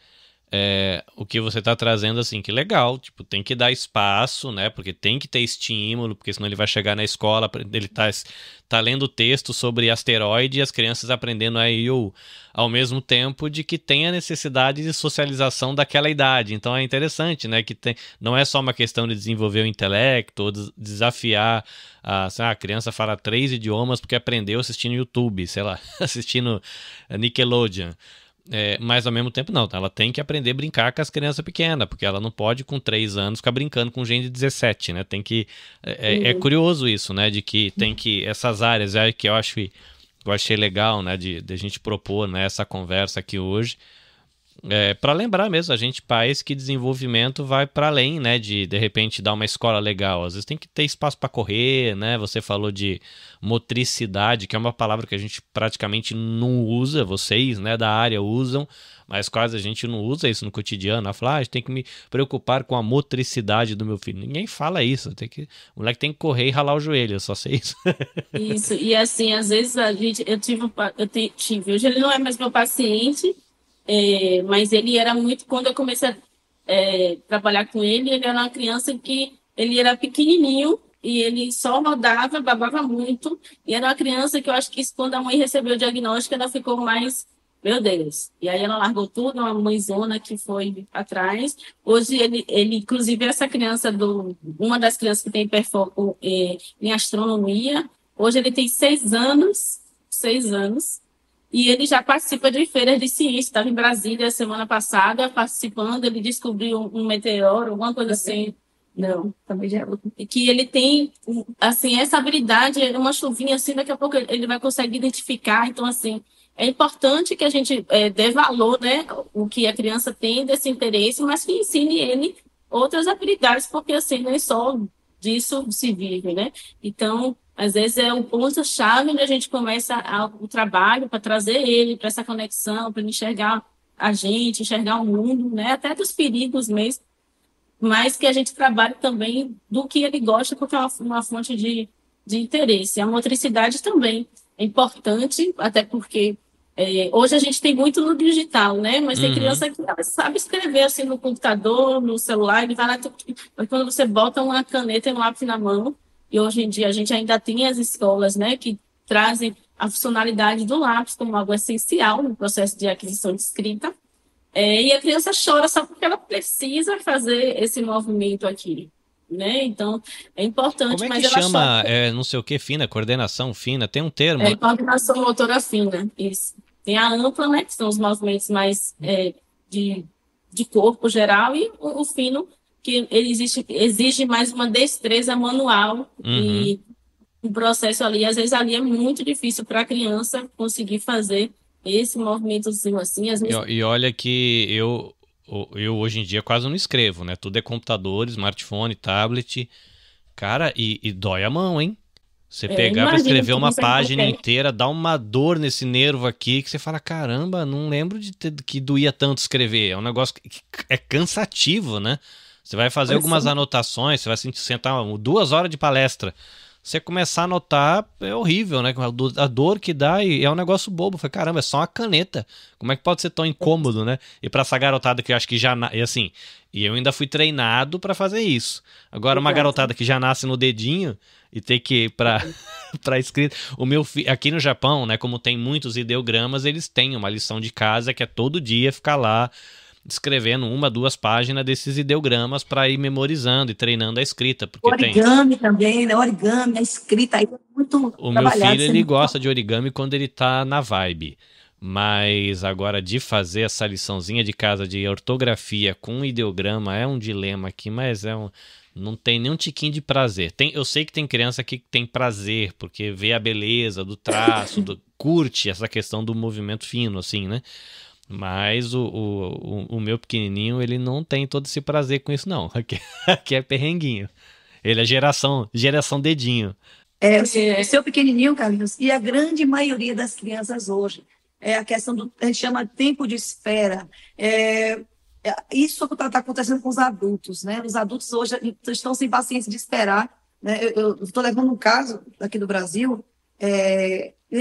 o que você está trazendo, assim, que legal, tipo, tem que dar espaço, né, porque tem que ter estímulo, porque senão ele vai chegar na escola, ele tá lendo texto sobre asteroide e as crianças aprendendo aí ao mesmo tempo de que tem a necessidade de socialização daquela idade. Então é interessante, né, que não é só uma questão de desenvolver o intelecto, ou desafiar a criança fala 3 idiomas porque aprendeu assistindo YouTube, sei lá, assistindo Nickelodeon. Mas ao mesmo tempo não, ela tem que aprender a brincar com as crianças pequenas, porque ela não pode com 3 anos ficar brincando com gente de 17, né? Tem que. É curioso isso, né? De que tem que. Essas áreas que eu achei legal, né? De a gente propor, né, essa conversa aqui hoje. Para lembrar mesmo, a gente, pais, que desenvolvimento vai para além, né, de repente dar uma escola legal. Às vezes tem que ter espaço para correr, né? Você falou de motricidade, que é uma palavra que a gente praticamente não usa, vocês, né, da área usam, mas quase a gente não usa isso no cotidiano. Ela fala, a gente tem que me preocupar com a motricidade do meu filho. Ninguém fala isso, o moleque tem que correr e ralar o joelho, eu só sei isso. Isso, e assim, às vezes tive, hoje ele não é mais meu paciente, mas ele era muito, quando eu comecei a trabalhar com ele era uma criança que ele era pequenininho e ele só rodava, babava muito, e era uma criança que eu acho que quando a mãe recebeu o diagnóstico, ela ficou mais, meu Deus, e aí ela largou tudo, uma mãezona que foi atrás. Hoje ele inclusive essa criança, uma das crianças que tem hiperfoco em astronomia, hoje ele tem 6 anos, e ele já participa de feiras de ciência. Estava em Brasília semana passada participando. Ele descobriu um meteoro, alguma coisa assim. Não, também já. Que ele tem, assim, essa habilidade, uma chuvinha assim, daqui a pouco ele vai conseguir identificar. Então, assim, é importante que a gente dê valor, né, o que a criança tem desse interesse, mas que ensine ele outras habilidades, porque assim, nem só disso se vive, né? Então, às vezes é um ponto-chave onde a gente começa o trabalho para trazer ele para essa conexão, para ele enxergar a gente, enxergar o mundo, né? Até dos perigos mesmo, mas que a gente trabalhe também do que ele gosta, porque é uma fonte de interesse. A motricidade também é importante, até porque hoje a gente tem muito no digital, né? Mas tem criança que sabe escrever assim no computador, no celular, ele vai lá, mas quando você bota uma caneta e um lápis na mão, e hoje em dia a gente ainda tem as escolas, né, que trazem a funcionalidade do lápis como algo essencial no processo de aquisição de escrita, e a criança chora só porque ela precisa fazer esse movimento aqui, né? Então, é importante, Como é que mas ela chama, chora. não sei o que fina, coordenação fina, tem um termo? Coordenação motora fina, isso. Tem a ampla, né, que são os movimentos mais de corpo geral, e o fino, que ele exige mais uma destreza manual e um processo ali. Às vezes ali é muito difícil para a criança conseguir fazer esse movimentozinho assim. Às vezes... E olha que eu hoje em dia quase não escrevo, né? Tudo é computador, smartphone, tablet. Cara, e dói a mão, hein? Você pegar para escrever uma página inteira, dá uma dor nesse nervo aqui que você fala, caramba, não lembro que doía tanto escrever. É um negócio que é cansativo, né? Você vai fazer algumas anotações, você vai sentar 2 horas de palestra. Você começar a anotar, é horrível, né? A dor que dá, e é um negócio bobo. Falei, caramba, é só uma caneta. Como é que pode ser tão incômodo, né? E pra essa garotada que eu acho que já... E assim, e eu ainda fui treinado pra fazer isso. Agora, uma garotada que já nasce no dedinho e tem que ir pra escrita... O meu filho, aqui no Japão, né? Como tem muitos ideogramas, eles têm uma lição de casa que é todo dia ficar lá escrevendo 1, 2 páginas desses ideogramas para ir memorizando e treinando a escrita. Porque origami também, né? Origami, a escrita aí é muito O meu filho, ele gosta de origami quando ele tá na vibe. Mas agora de fazer essa liçãozinha de casa de ortografia com ideograma é um dilema aqui, mas não tem nem um tiquinho de prazer. Eu sei que tem criança que tem prazer, porque vê a beleza do traço, curte essa questão do movimento fino, assim, né? Mas o meu pequenininho, ele não tem todo esse prazer com isso, não. Aqui é perrenguinho. Ele é geração dedinho. O seu pequenininho, Carlinhos, e a grande maioria das crianças hoje, é a questão a gente chama tempo de espera. Isso está acontecendo com os adultos, né? Os adultos hoje estão sem paciência de esperar, né? Eu estou levando um caso aqui do Brasil,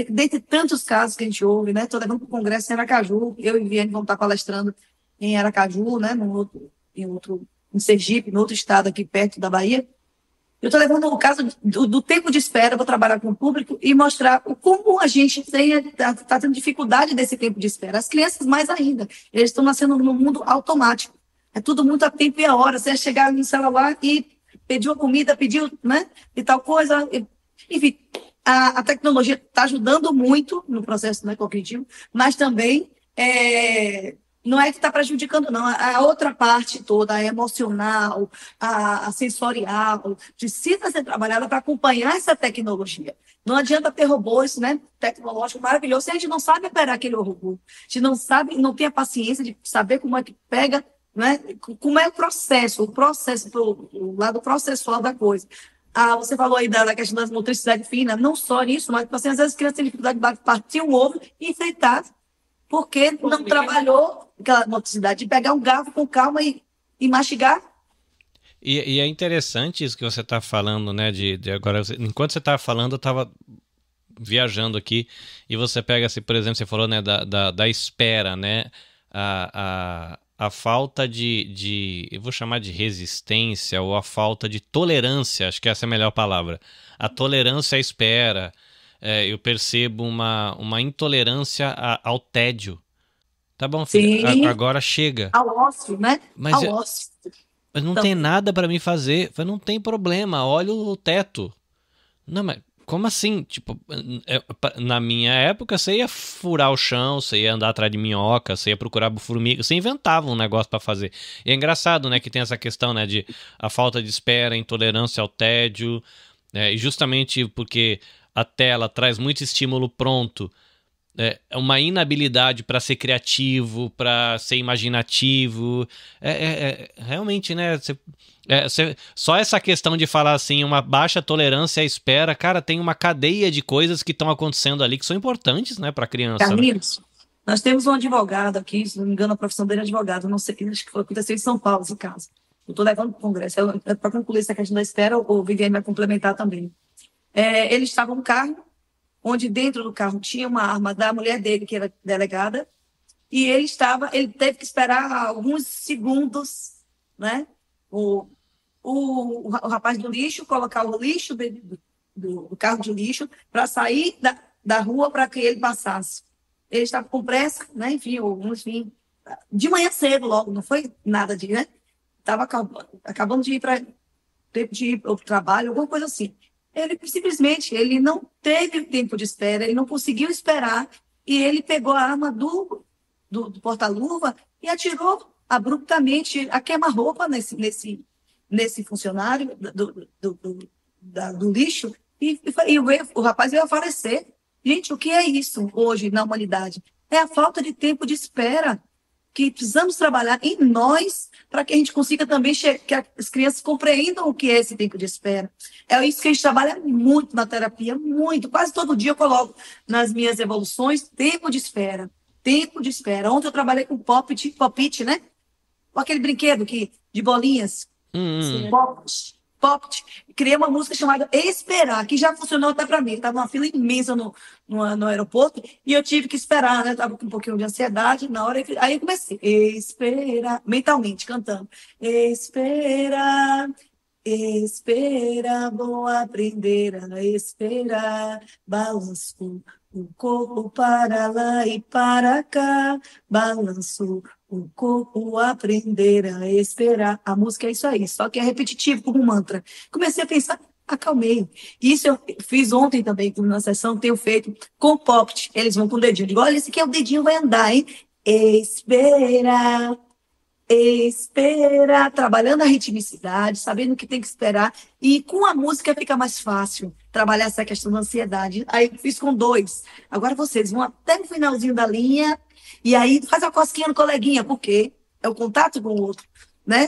dentre tantos casos que a gente ouve, né? Estou levando para o Congresso em Aracaju, eu e Viviane vamos estar palestrando em Aracaju, né, em Sergipe, no outro estado aqui perto da Bahia. Eu estou levando o caso do tempo de espera, vou trabalhar com o público e mostrar como a gente está tendo dificuldade desse tempo de espera. As crianças mais ainda, eles estão nascendo no mundo automático. É tudo muito a tempo e a hora. Você chegar no celular e pediu a comida, pediu, né, e tal coisa. Enfim, a tecnologia está ajudando muito no processo, né, cognitivo, mas também não é que está prejudicando, não. A outra parte toda, a emocional, a sensorial, precisa ser trabalhada para acompanhar essa tecnologia. Não adianta ter robôs, né, tecnológicos maravilhosos se a gente não sabe operar aquele robô. A gente não sabe, não tem a paciência de saber como é que pega, né, como é o processo o lado processual da coisa. Você falou aí da questão da motricidade fina, não só nisso, mas assim, às vezes as crianças têm dificuldade de partir um ovo e enfeitar, porque não trabalhou aquela motricidade de pegar um garfo com calma e mastigar. E é interessante isso que você está falando, né? De agora, enquanto você estava falando, eu estava viajando aqui e você pega, assim, por exemplo, você falou, né, da espera, né? A falta eu vou chamar de resistência ou a falta de tolerância, acho que essa é a melhor palavra. A tolerância à espera. Eu percebo uma intolerância ao tédio. Tá bom, filha, agora chega. Ao ócio, né? Mas não tem nada para me fazer. Não tem problema, olha o teto. Não, mas como assim? Tipo, na minha época, você ia furar o chão, você ia andar atrás de minhoca, você ia procurar formiga, você inventava um negócio para fazer. E é engraçado, né, que tem essa questão, né, de a falta de espera, a intolerância ao tédio, né, e justamente porque a tela traz muito estímulo pronto, uma inabilidade para ser criativo, para ser imaginativo. Realmente, né? Só essa questão de falar assim, uma baixa tolerância à espera, cara, tem uma cadeia de coisas que estão acontecendo ali que são importantes, né, para a criança. Carlinhos, né? Nós temos um advogado aqui, se não me engano, a profissão dele é advogado, não sei, acho que aconteceu em São Paulo esse caso. Eu estou levando para o Congresso, para concluir essa questão da espera, o Viviane vai complementar também. Ele estava no carro, onde dentro do carro tinha uma arma da mulher dele, que era delegada, e ele teve que esperar alguns segundos, né? O rapaz do lixo colocar o lixo do carro de lixo para sair da rua para que ele passasse. Ele estava com pressa, né? Enfim, de manhã cedo logo, não foi nada de, né? Estava acabando de ir para o trabalho, alguma coisa assim. Ele simplesmente não teve tempo de espera, ele não conseguiu esperar, e ele pegou a arma do porta-luva e atirou abruptamente a queima-roupa nesse funcionário do lixo, e o rapaz veio a falecer. Gente, o que é isso hoje na humanidade? É a falta de tempo de espera, que precisamos trabalhar em nós para que a gente consiga também que as crianças compreendam o que é esse tempo de espera. É isso que a gente trabalha muito na terapia, muito. Quase todo dia eu coloco nas minhas evoluções tempo de espera. Tempo de espera. Ontem eu trabalhei com pop-it, né? Com aquele brinquedo de bolinhas. Pop-it. Criei uma música chamada Esperar, que já funcionou até para mim. Estava uma fila imensa no aeroporto e eu tive que esperar, né? Estava com um pouquinho de ansiedade na hora. Aí eu comecei, esperar, mentalmente, cantando. Esperar, vou aprender a esperar. Balanço o corpo para lá e para cá. Balanço o corpo, aprender a esperar. A música é isso aí, só que é repetitivo, como um mantra. Comecei a pensar, acalmei. Isso eu fiz ontem também, na sessão, tenho feito com o Poppet. Eles vão com o dedinho. Digo, olha, esse aqui é o dedinho, vai andar, hein? Esperar, trabalhando a ritmicidade, sabendo que tem que esperar. E com a música fica mais fácil trabalhar essa questão da ansiedade. Aí fiz com 2. Agora vocês vão até o finalzinho da linha. E aí faz a cosquinha no coleguinha, porque é o contato com o outro, né?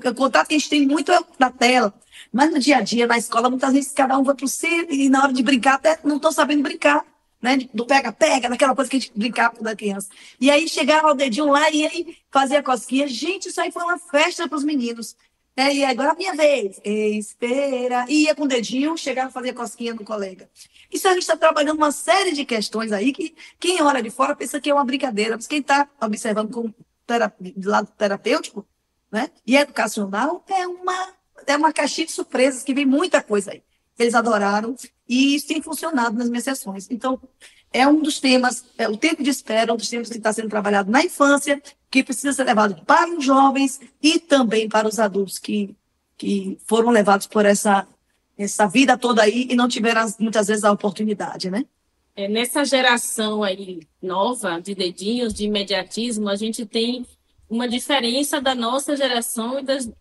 O contato que a gente tem muito é na tela, mas no dia a dia, na escola, muitas vezes cada um vai para o seu e na hora de brincar até não estão sabendo brincar, né? Do pega-pega, daquela coisa que a gente brincava da criança. E aí chegava o dedinho lá e aí fazia a cosquinha. Gente, isso aí foi uma festa para os meninos. E agora a minha vez. Espera. E ia com o dedinho, chegava a fazer cosquinha no colega. Isso a gente está trabalhando uma série de questões aí que quem olha de fora pensa que é uma brincadeira, mas quem está observando com do lado terapêutico, né, e educacional, é uma caixinha de surpresas que vem muita coisa aí. Eles adoraram e isso tem funcionado nas minhas sessões. Então, é um dos temas, o tempo de espera, um dos temas que está sendo trabalhado na infância, que precisa ser levado para os jovens e também para os adultos que foram levados por essa vida toda aí e não tiveram, muitas vezes, a oportunidade, né? Nessa geração aí nova de dedinhos, de imediatismo, a gente tem uma diferença da nossa geração e das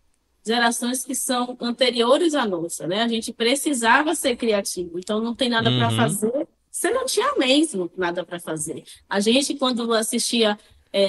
gerações que são anteriores à nossa, né? A gente precisava ser criativo, então não tem nada para fazer. Você não tinha mesmo nada para fazer. A gente, quando assistia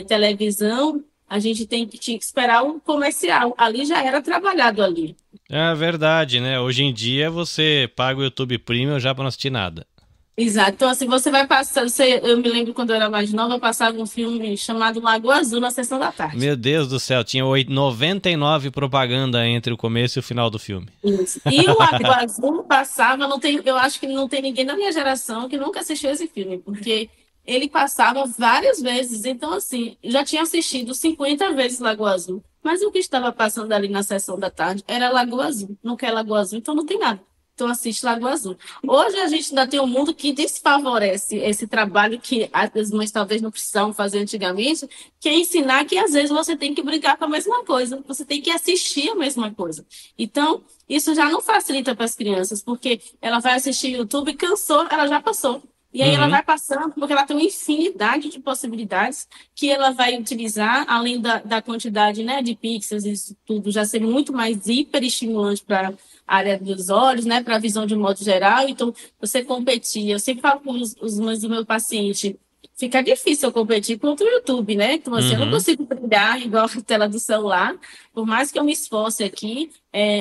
televisão, a gente tinha que esperar o comercial. Ali já era trabalhado ali. É verdade, né? Hoje em dia você paga o YouTube Premium já para não assistir nada. Exato. Então, assim, você vai passar... eu me lembro quando eu era mais nova, eu passava um filme chamado Lagoa Azul na sessão da tarde. Meu Deus do céu, tinha 99 propaganda entre o começo e o final do filme. Isso. E o Lagoa Azul passava, eu acho que não tem ninguém da minha geração que nunca assistiu esse filme, porque ele passava várias vezes. Então, assim, já tinha assistido 50 vezes Lagoa Azul, mas o que estava passando ali na sessão da tarde era Lagoa Azul. Não quer Lagoa Azul, então não tem nada. Então assiste Lagoa Azul. Hoje a gente ainda tem um mundo que desfavorece esse trabalho que as mães talvez não precisavam fazer antigamente, que é ensinar que às vezes você tem que brincar com a mesma coisa, você tem que assistir a mesma coisa. Então, isso já não facilita para as crianças, porque ela vai assistir YouTube, cansou, ela já passou. E aí ela vai passando, porque ela tem uma infinidade de possibilidades que ela vai utilizar, além da quantidade, né, de pixels, isso tudo já ser muito mais hiperestimulante para a área dos olhos, né, para a visão de um modo geral. Então, você competir. Eu sempre falo com os mães do meu paciente, fica difícil eu competir contra o YouTube, né? Então, assim, eu não consigo brilhar igual a tela do celular, por mais que eu me esforce aqui,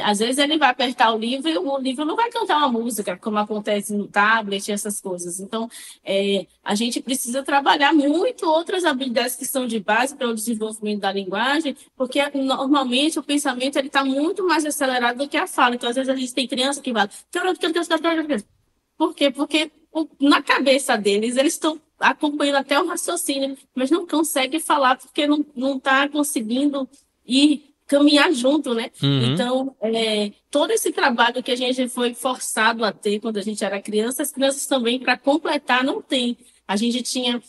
às vezes ele vai apertar o livro e o livro não vai cantar uma música, como acontece no tablet e essas coisas. Então, a gente precisa trabalhar muito outras habilidades que são de base para o desenvolvimento da linguagem, porque normalmente o pensamento está muito mais acelerado do que a fala. Então, às vezes a gente tem criança que vai... Por quê? Porque na cabeça deles, eles estão acompanhando até o raciocínio, mas não consegue falar porque não está conseguindo caminhar junto, né? Então, todo esse trabalho que a gente foi forçado a ter quando a gente era criança, as crianças também, para completar, não tem. A gente tinha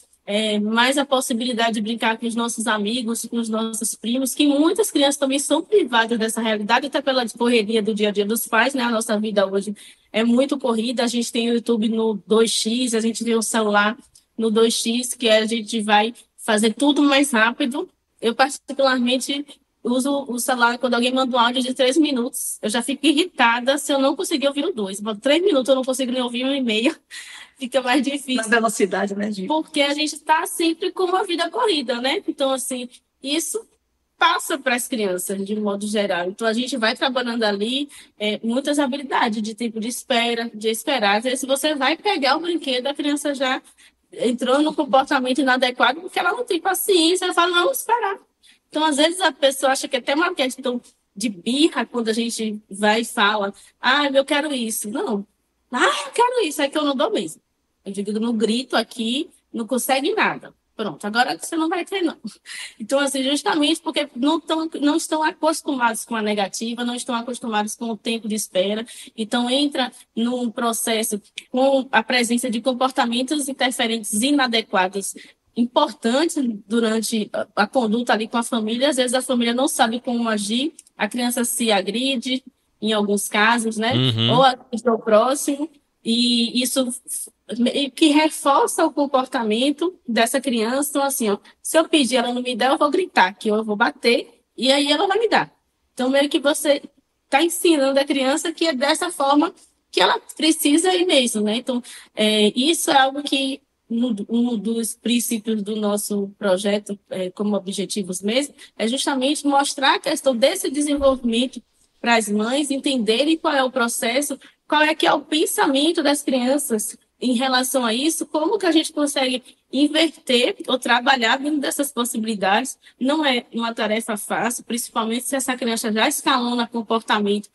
mais a possibilidade de brincar com os nossos amigos, com os nossos primos, que muitas crianças também são privadas dessa realidade, até pela correria do dia a dia dos pais, né? A nossa vida hoje é muito corrida, a gente tem o YouTube no 2x, a gente tem o celular no 2x, que a gente vai fazer tudo mais rápido. Eu, particularmente, uso o celular quando alguém manda um áudio de 3 minutos. Eu já fico irritada se eu não conseguir ouvir o 2. 3 minutos eu não consigo nem ouvir 1,5. Fica mais difícil. Na velocidade, né, Gi? Porque a gente está sempre com uma vida corrida, né? Então, assim, isso passa para as crianças, de modo geral. Então, a gente vai trabalhando ali muitas habilidades de tempo de espera, de esperar. Às vezes, você vai pegar o brinquedo, a criança já entrou no comportamento inadequado porque ela não tem paciência, ela fala, não, vamos esperar. Então, às vezes, a pessoa acha que é até uma questão de birra quando a gente vai e fala, eu quero isso. Não, eu quero isso, é que eu não dou mesmo. Eu digo, no grito aqui, não consegue nada. Pronto, agora você não vai ter, não. Então, assim, justamente porque não estão acostumados com a negativa, não estão acostumados com o tempo de espera. Então, entra num processo com a presença de comportamentos interferentes inadequados, importantes durante a conduta ali com a família. Às vezes, a família não sabe como agir, a criança se agride, em alguns casos, né? Ou agride ao próximo. E isso que reforça o comportamento dessa criança. Então, assim, se eu pedir, ela não me der, eu vou gritar, que eu vou bater, e aí ela vai me dar. Então, meio que você está ensinando a criança que é dessa forma que ela precisa ir mesmo, né? Então, isso é algo que um dos princípios do nosso projeto, como objetivos mesmo, é justamente mostrar a questão desse desenvolvimento para as mães entenderem qual é o processo, qual é que é o pensamento das crianças em relação a isso, como que a gente consegue inverter ou trabalhar dentro dessas possibilidades. Não é uma tarefa fácil, principalmente se essa criança já escalona comportamento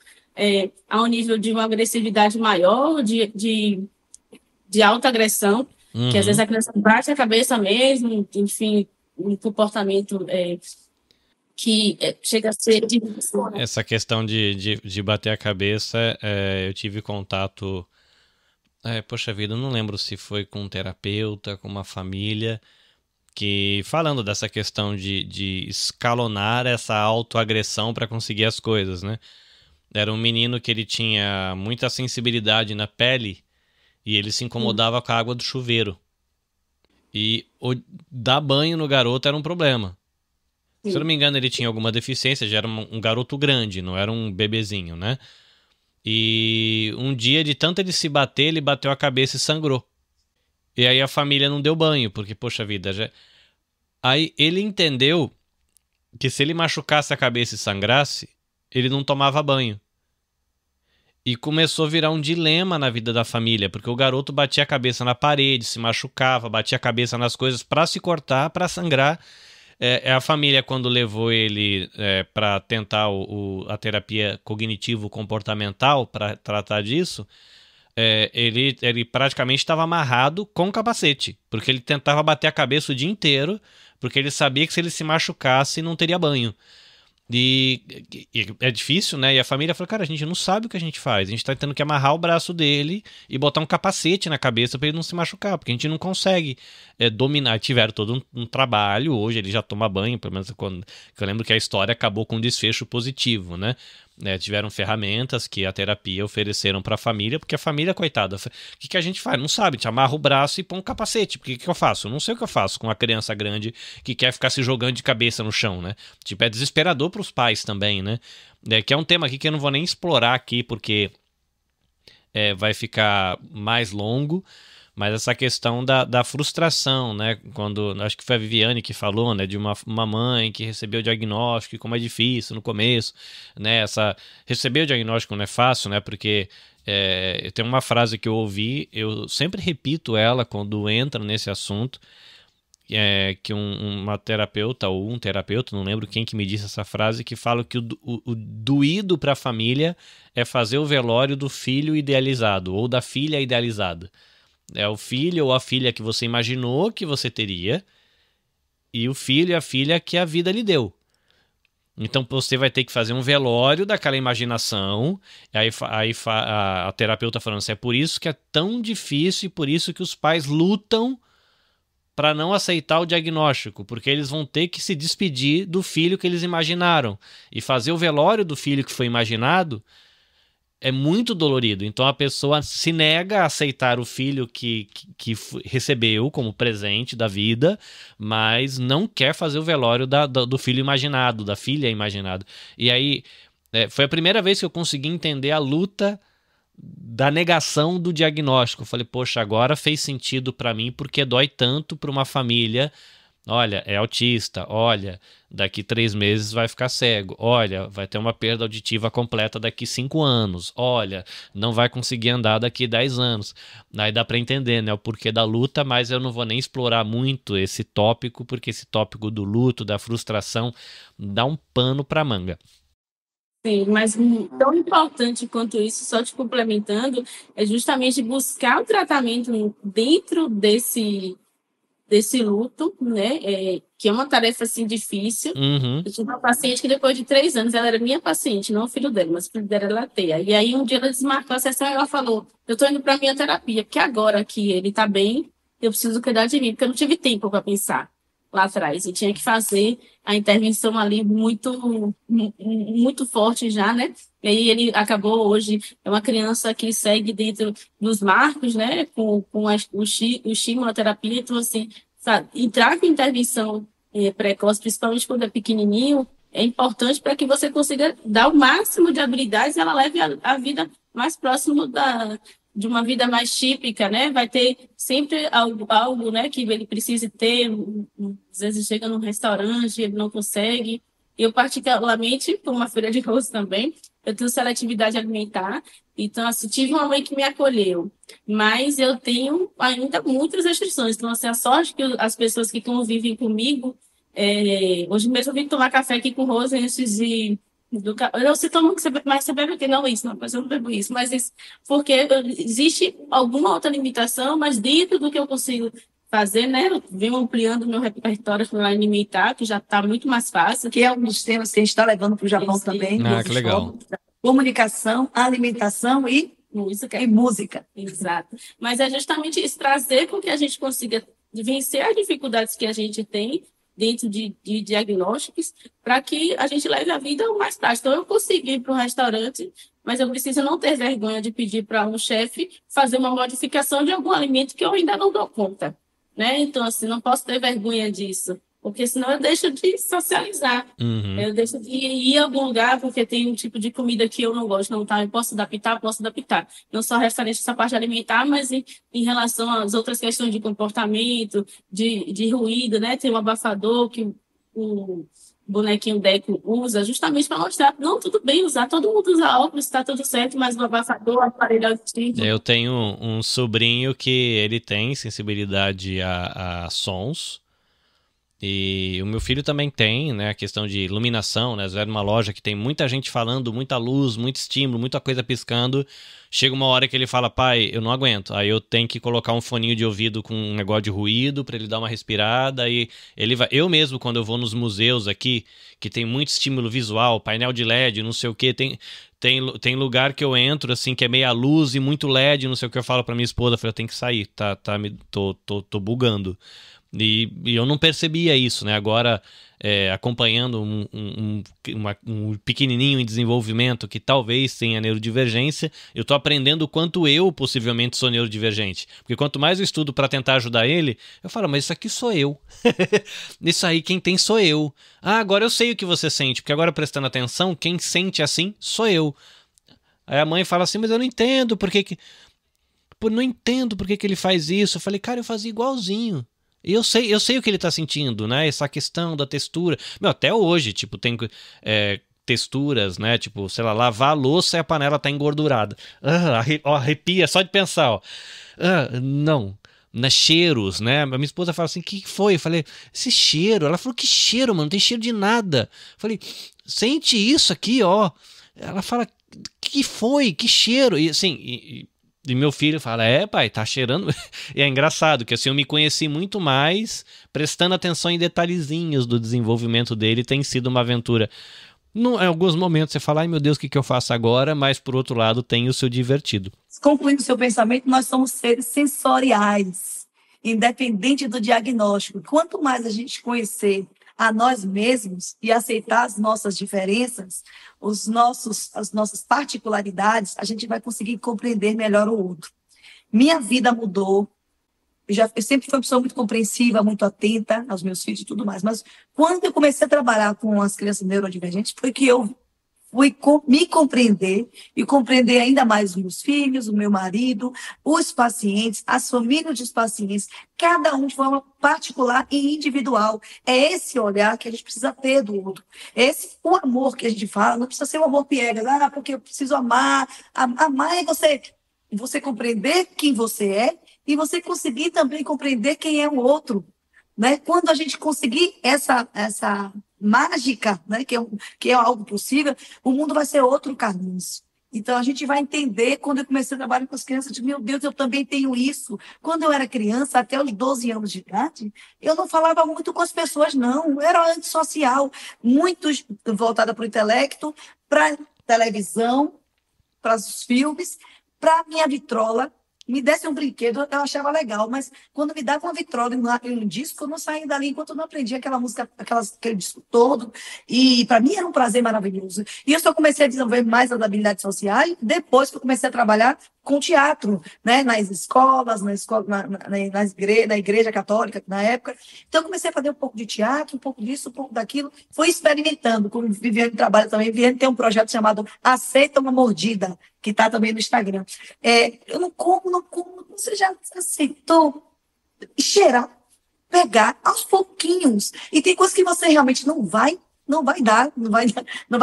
ao nível de uma agressividade maior, de alta agressão, que às vezes a criança bate a cabeça mesmo, enfim, um comportamento que chega a ser difícil, né? Essa questão de bater a cabeça, eu tive contato. Poxa vida, eu não lembro se foi com um terapeuta, com uma família, que falando dessa questão de escalonar essa autoagressão para conseguir as coisas, né? Era um menino que ele tinha muita sensibilidade na pele e ele se incomodava com a água do chuveiro. E dar banho no garoto era um problema. Se eu não me engano, ele tinha alguma deficiência, já era um garoto grande, não era um bebezinho, né? E um dia, de tanto ele se bater, ele bateu a cabeça e sangrou. E aí a família não deu banho, porque, poxa vida, já... Aí ele entendeu que se ele machucasse a cabeça e sangrasse, ele não tomava banho. E começou a virar um dilema na vida da família, porque o garoto batia a cabeça na parede, se machucava, batia a cabeça nas coisas para se cortar, para sangrar. A família, quando levou ele para tentar a terapia cognitivo-comportamental para tratar disso, ele praticamente estava amarrado com capacete, porque ele tentava bater a cabeça o dia inteiro, porque ele sabia que se ele se machucasse não teria banho. E é difícil, né? E a família falou, cara, a gente não sabe o que a gente faz. A gente tá tendo que amarrar o braço dele e botar um capacete na cabeça para ele não se machucar, porque a gente não consegue dominar. Tiveram todo um trabalho, hoje ele já toma banho, pelo menos quando eu lembro que a história acabou com um desfecho positivo, né? Tiveram ferramentas que a terapia ofereceram para a família, porque a família, coitada, o que a gente faz? Não sabe, te amarra o braço e põe um capacete, porque o que eu faço? Eu não sei o que eu faço com uma criança grande que quer ficar se jogando de cabeça no chão, né? Tipo, é desesperador para os pais também, né? Que é um tema aqui que eu não vou nem explorar aqui, porque vai ficar mais longo. Mas essa questão da frustração, né? Quando, acho que foi a Viviane que falou, né? De uma mãe que recebeu o diagnóstico e como é difícil no começo, né? Receber o diagnóstico não é fácil, né? Porque tem uma frase que eu ouvi, eu sempre repito ela quando entro nesse assunto, que uma terapeuta ou um terapeuta, não lembro quem que me disse essa frase, que fala que o doído para a família é fazer o velório do filho idealizado ou da filha idealizada. É o filho ou a filha que você imaginou que você teria e o filho e a filha que a vida lhe deu. Então você vai ter que fazer um velório daquela imaginação. Aí a terapeuta falando assim, é por isso que é tão difícil e por isso que os pais lutam para não aceitar o diagnóstico, porque eles vão ter que se despedir do filho que eles imaginaram. E fazer o velório do filho que foi imaginado é muito dolorido. Então a pessoa se nega a aceitar o filho que recebeu como presente da vida, mas não quer fazer o velório do filho imaginado, da filha imaginada. E aí foi a primeira vez que eu consegui entender a luta da negação do diagnóstico. Eu falei, poxa, agora fez sentido para mim, porque dói tanto para uma família. Olha, é autista, olha, daqui 3 meses vai ficar cego, olha, vai ter uma perda auditiva completa daqui 5 anos, olha, não vai conseguir andar daqui 10 anos. Aí dá para entender, né, o porquê da luta, mas eu não vou nem explorar muito esse tópico, porque esse tópico do luto, da frustração, dá um pano para manga. Sim, mas tão importante quanto isso, só te complementando, é justamente buscar o tratamento dentro desse luto, né? Que é uma tarefa assim difícil. Uhum. Eu tive uma paciente que depois de 3 anos, ela era minha paciente, não o filho dela, mas o filho dela era ateia. E aí um dia ela desmarcou a sessão e ela falou, eu tô indo pra minha terapia, porque agora que ele tá bem, eu preciso cuidar de mim, porque eu não tive tempo para pensar lá atrás. Eu tinha que fazer a intervenção ali muito forte já, né? E aí ele acabou hoje, é uma criança que segue dentro dos marcos, né? Com o estimulaterapia, então assim, sabe? Entrar com intervenção precoce, principalmente quando é pequenininho, é importante para que você consiga dar o máximo de habilidades e ela leve a vida mais próximo de uma vida mais típica, né? Vai ter sempre algo, né, que ele precise ter. Às vezes chega num restaurante, ele não consegue. Eu, particularmente, por uma feira de arroz também, eu tenho seletividade alimentar. Então, assim, tive uma mãe que me acolheu, mas eu tenho ainda muitas restrições. Então, assim, a sorte que as pessoas que convivem comigo, hoje mesmo eu vim tomar café aqui com o Rose antes de... Eu sei todo mundo que você bebe, mas você bebe o quê? Não, isso, não, mas eu não bebo isso. Mas isso, porque existe alguma outra limitação, mas dentro do que eu consigo fazer, né? Eu venho ampliando meu repertório alimentar, que já está muito mais fácil. Que é um dos temas que a gente está levando para o Japão também. Ah, que legal. Comunicação, alimentação e música. Exato. Mas é justamente isso, trazer com que a gente consiga vencer as dificuldades que a gente tem dentro de diagnósticos, para que a gente leve a vida ao mais prático. Então, eu consegui ir para um restaurante, mas eu preciso não ter vergonha de pedir para um chefe fazer uma modificação de algum alimento que eu ainda não dou conta, né? Então, assim, não posso ter vergonha disso, porque senão eu deixo de socializar. Eu deixo de ir a algum lugar porque tem um tipo de comida que eu não gosto, não, tá? Eu posso adaptar, Não só referente a essa parte alimentar, mas em relação às outras questões de comportamento, de ruído, né? Tem um abafador que o bonequinho Deco usa justamente para mostrar, não, tudo bem usar, todo mundo usa óculos, está tudo certo, mas o abafador, o aparelho auditivo... Eu tenho um sobrinho que ele tem sensibilidade a sons. E o meu filho também tem, né, a questão de iluminação, né, vai numa loja que tem muita gente falando, muita luz, muito estímulo, muita coisa piscando, chega uma hora que ele fala, pai, eu não aguento, aí eu tenho que colocar um foninho de ouvido com um negócio de ruído para ele dar uma respirada, aí ele vai, eu mesmo quando eu vou nos museus aqui, que tem muito estímulo visual, painel de LED, não sei o que, tem lugar que eu entro, assim, que é meia luz e muito LED, não sei o que, eu falo pra minha esposa, eu falei, eu tenho que sair, tô bugando. E eu não percebia isso, né? Agora, acompanhando um pequenininho em desenvolvimento que talvez tenha neurodivergência, eu tô aprendendo o quanto eu possivelmente sou neurodivergente. Porque quanto mais eu estudo para tentar ajudar ele, eu falo, mas isso aqui sou eu. Isso aí quem tem sou eu. Ah, agora eu sei o que você sente, porque agora prestando atenção, quem sente assim sou eu. Aí a mãe fala assim, mas eu não entendo por que ele faz isso. Eu falei, cara, eu fazia igualzinho. Eu sei o que ele tá sentindo, né? Essa questão da textura. Meu, até hoje, tipo, tem texturas, né? Tipo, sei lá, lavar a louça e a panela tá engordurada. Arrepia só de pensar, ó. Não. Né, cheiros, né? A minha esposa fala assim, o que foi? Eu falei, esse cheiro. Ela falou, que cheiro, mano? Não tem cheiro de nada. Eu falei, sente isso aqui, ó. Ela fala, que foi? Que cheiro? E assim... E meu filho fala, pai, tá cheirando... E é engraçado, que assim, eu me conheci muito mais prestando atenção em detalhezinhos do desenvolvimento dele, tem sido uma aventura. Em alguns momentos você fala, ai meu Deus, o que eu faço agora? Mas por outro lado tem o seu divertido. Concluindo o seu pensamento, nós somos seres sensoriais, independente do diagnóstico. Quanto mais a gente conhecer a nós mesmos e aceitar as nossas diferenças, as nossas particularidades, a gente vai conseguir compreender melhor o outro. Minha vida mudou. Eu sempre fui uma pessoa muito compreensiva, muito atenta aos meus filhos e tudo mais. Mas quando eu comecei a trabalhar com as crianças neurodivergentes, foi que eu fui me compreender e compreender ainda mais os meus filhos, o meu marido, os pacientes, as famílias dos pacientes, cada um de forma particular e individual. É esse olhar que a gente precisa ter do outro. O amor que a gente fala, não precisa ser um amor piegas, porque eu preciso amar. Amar é você compreender quem você é e você conseguir também compreender quem é o outro. Né? Quando a gente conseguir essa mágica, né? que é algo possível, o mundo vai ser outro, Carlinhos. Então, a gente vai entender, quando eu comecei a trabalhar com as crianças, eu disse, meu Deus, eu também tenho isso. Quando eu era criança, até os 12 anos de idade, eu não falava muito com as pessoas, não. Eu era antissocial, muito voltada para o intelecto, para televisão, para os filmes, para a minha vitrola. Me desse um brinquedo, eu achava legal, mas quando me dava uma vitrola e um disco, eu não saía dali enquanto eu não aprendia aquela música, aquele disco todo. E para mim era um prazer maravilhoso. E eu só comecei a desenvolver mais as habilidades sociais depois que eu comecei a trabalhar com teatro, né? Nas escolas, na igreja católica, na época. Então, eu comecei a fazer um pouco de teatro, um pouco disso, um pouco daquilo. Fui experimentando, como Viviane trabalha também. Viviane tem um projeto chamado Aceita uma Mordida, que está também no Instagram. Eu não como, você já aceitou cheirar, pegar aos pouquinhos. E tem coisas que você realmente não vai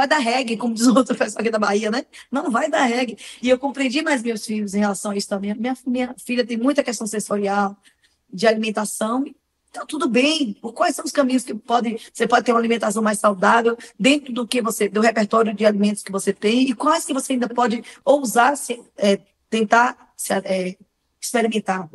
dar reggae, como diz o outro pessoal aqui da Bahia, né? Não vai dar reggae. E eu compreendi mais meus filhos em relação a isso também. Minha filha tem muita questão sensorial, de alimentação. Então, tudo bem. Quais são os caminhos que você pode ter uma alimentação mais saudável dentro do repertório de alimentos que você tem e quais que você ainda pode ousar tentar experimentar.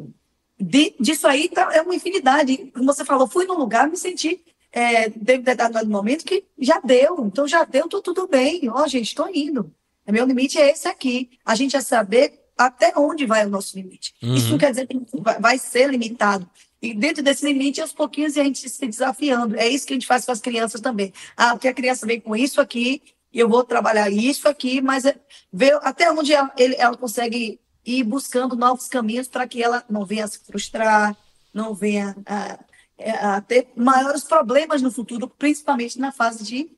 Disso aí é uma infinidade. Como você falou, fui num lugar, me senti, teve determinado momento que já deu. Então já deu, tô tudo bem. Ó, gente, estou indo. Meu limite é esse aqui. A gente já saber até onde vai o nosso limite. Isso não quer dizer que vai ser limitado. E dentro desse limite, aos pouquinhos, a gente se desafiando. É isso que a gente faz com as crianças também. Ah, porque a criança vem com isso aqui, e eu vou trabalhar isso aqui, mas ver até onde ela consegue ir buscando novos caminhos para que ela não venha a se frustrar, não venha a ter maiores problemas no futuro, principalmente na fase de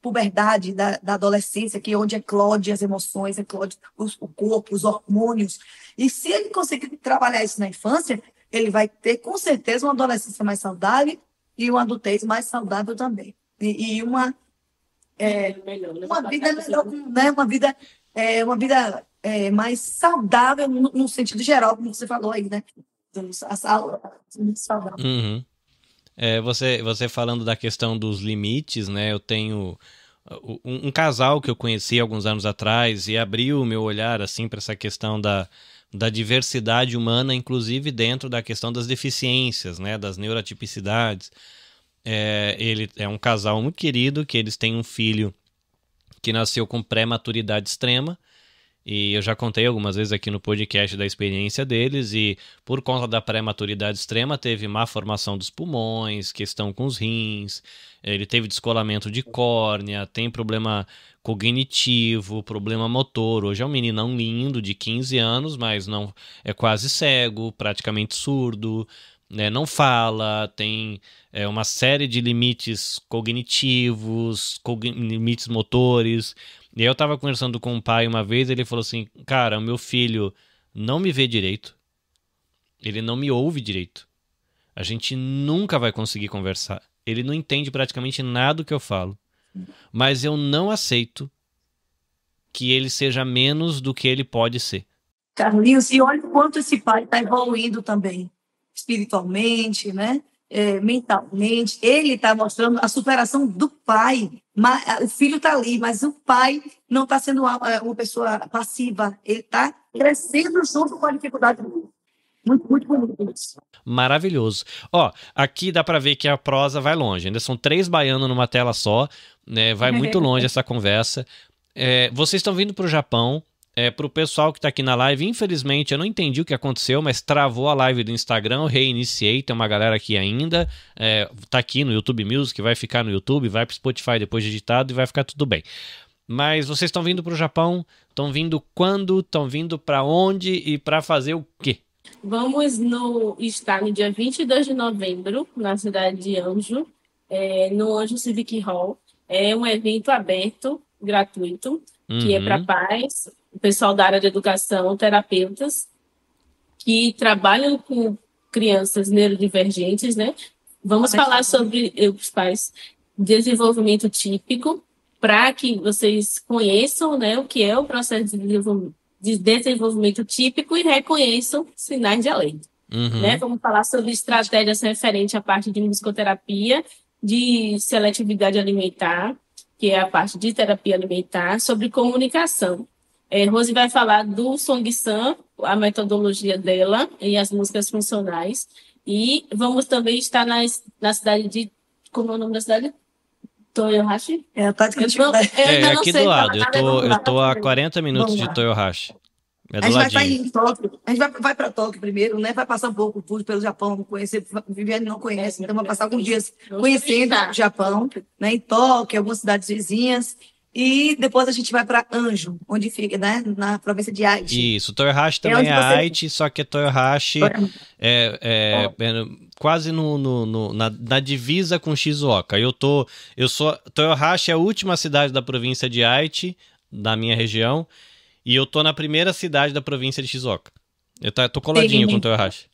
puberdade, da adolescência, que é onde eclode as emoções, eclode o corpo, os hormônios. E se ele conseguir trabalhar isso na infância, ele vai ter, com certeza, uma adolescência mais saudável e uma adultez mais saudável também. E uma vida melhor, né? Uma vida mais saudável no sentido geral, como você falou aí, né? A saúde muito saudável. Uhum. Você falando da questão dos limites, né? Eu tenho um casal que eu conheci alguns anos atrás e abriu o meu olhar assim para essa questão da diversidade humana, inclusive dentro da questão das deficiências, né? Das neurotipicidades. Ele é um casal muito querido, que eles têm um filho que nasceu com pré-maturidade extrema. E eu já contei algumas vezes aqui no podcast da experiência deles, e por conta da pré-maturidade extrema teve má formação dos pulmões, questão com os rins, ele teve descolamento de córnea, tem problema cognitivo, problema motor. Hoje é um meninão lindo de 15 anos, mas não é quase cego, praticamente surdo, né, não fala, tem uma série de limites cognitivos, limites motores. E aí eu tava conversando com um pai uma vez, ele falou assim, cara, o meu filho não me vê direito, ele não me ouve direito, a gente nunca vai conseguir conversar, ele não entende praticamente nada do que eu falo, mas eu não aceito que ele seja menos do que ele pode ser. Carlinhos, e olha o quanto esse pai está evoluindo também, espiritualmente, né? Mentalmente, ele está mostrando a superação do pai. O filho está ali, mas o pai não está sendo uma pessoa passiva. Ele está crescendo junto com a dificuldade dele. Muito, muito bonito isso. Maravilhoso. Ó, aqui dá para ver que a prosa vai longe. Ainda são 3 baianos numa tela só, né? Vai muito longe essa conversa. Vocês estão vindo para o Japão. Para o pessoal que está aqui na live, infelizmente eu não entendi o que aconteceu, mas travou a live do Instagram, eu reiniciei, tem uma galera aqui ainda, tá aqui no YouTube Music, vai ficar no YouTube, vai para o Spotify depois de editado e vai ficar tudo bem. Mas vocês estão vindo para o Japão, estão vindo quando, estão vindo para onde e para fazer o quê? Vamos estar no dia 22 de novembro, na cidade de Anjo, no Anjo Civic Hall. É um evento aberto, gratuito, que é para pais, o pessoal da área de educação, terapeutas, que trabalham com crianças neurodivergentes, né? Vamos falar sobre os pais, desenvolvimento típico, para que vocês conheçam, né, o que é o processo de desenvolvimento típico e reconheçam sinais de alerta. Né? Vamos falar sobre estratégias referentes à parte de musicoterapia, de seletividade alimentar, que é a parte de terapia alimentar, sobre comunicação. Rose vai falar do Song-san, a metodologia dela e as músicas funcionais. E vamos também estar na cidade de... Como é o nome da cidade? Toyohashi? Tá de aqui do lado. Eu tô a 40 minutos de Toyohashi. A gente vai estar em Tóquio. A gente vai para Tóquio primeiro, né? Vai passar um pouco pelo Japão, conhecer. Viviane não conhece, então vai passar alguns dias conhecendo o Japão, né? Em Tóquio, algumas cidades vizinhas. E depois a gente vai para Anjo, onde fica, né? Na província de Aichi. Isso, Toyohashi também é Aichi, só que Toyohashi quase na divisa com Shizuoka. Toyohashi é a última cidade da província de Aichi, da minha região, e eu tô na primeira cidade da província de Shizuoka. Eu tô coladinho com Toyohashi.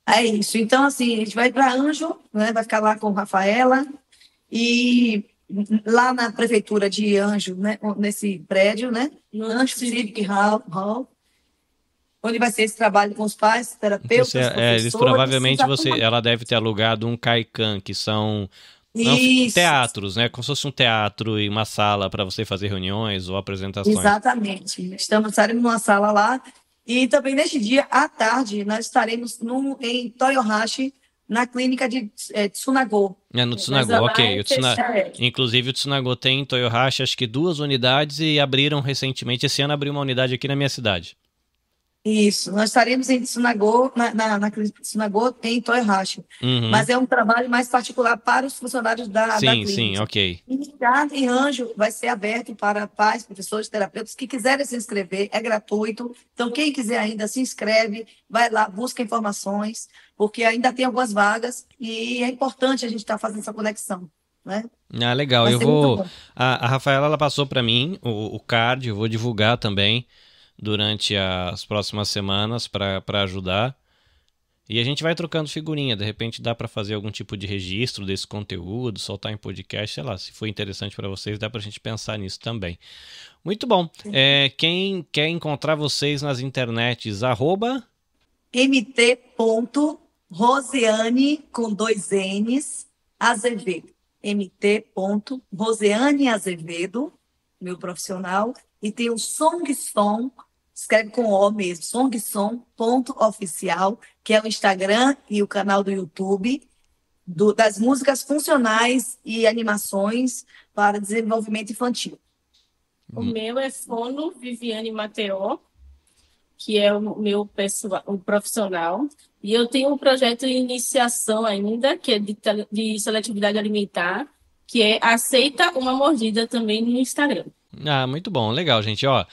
É isso. Então, assim, a gente vai para Anjo, né? Vai ficar lá com Rafaela e lá na prefeitura de Anjo, né? Nesse prédio, né? No Anjo Civic Hall, onde vai ser esse trabalho com os pais, terapeutas, professores. Eles provavelmente ela deve ter alugado um kaikan, que são teatros, né? Como se fosse um teatro e uma sala para você fazer reuniões ou apresentações. Exatamente. Estaremos numa sala lá E também neste dia, à tarde, nós estaremos em Toyohashi, na clínica de Tsunago. No Mas Tsunago, ela ok. vai fechar. Inclusive o Tsunago tem em Toyohashi acho que 2 unidades e abriram recentemente. Esse ano abriu uma unidade aqui na minha cidade. Isso, nós estaremos em Tsunago, na clínica de Tsunago, em Toyohashi. Uhum. Mas é um trabalho mais particular para os funcionários da clínica. Sim, ok. E cada Anjo vai ser aberto para pais, professores, terapeutas que quiserem se inscrever, é gratuito. Então, quem quiser ainda se inscreve, vai lá, busca informações, porque ainda tem algumas vagas e é importante a gente estar fazendo essa conexão, né? Ah, legal. Vai Eu ser muito vou. bom. A Rafaela ela passou para mim o card, eu vou divulgar também durante as próximas semanas para ajudar. E a gente vai trocando figurinha. De repente dá para fazer algum tipo de registro desse conteúdo, soltar em podcast, sei lá. Se for interessante para vocês, dá para a gente pensar nisso também. Muito bom. Quem quer encontrar vocês nas internets, mt.roseane, com 2 N's, Azevedo. mt.roseane Azevedo, meu profissional. E tem o Songsom, escreve com O mesmo, songsom.oficial, que é o Instagram e o canal do YouTube, das músicas funcionais e animações para desenvolvimento infantil. O meu é Fono Viviane Mateó, que é o meu pessoal, o profissional. E eu tenho um projeto de iniciação ainda, que é de seletividade alimentar, que é Aceita uma Mordida também no Instagram. Ah, muito bom, legal, gente. Ó,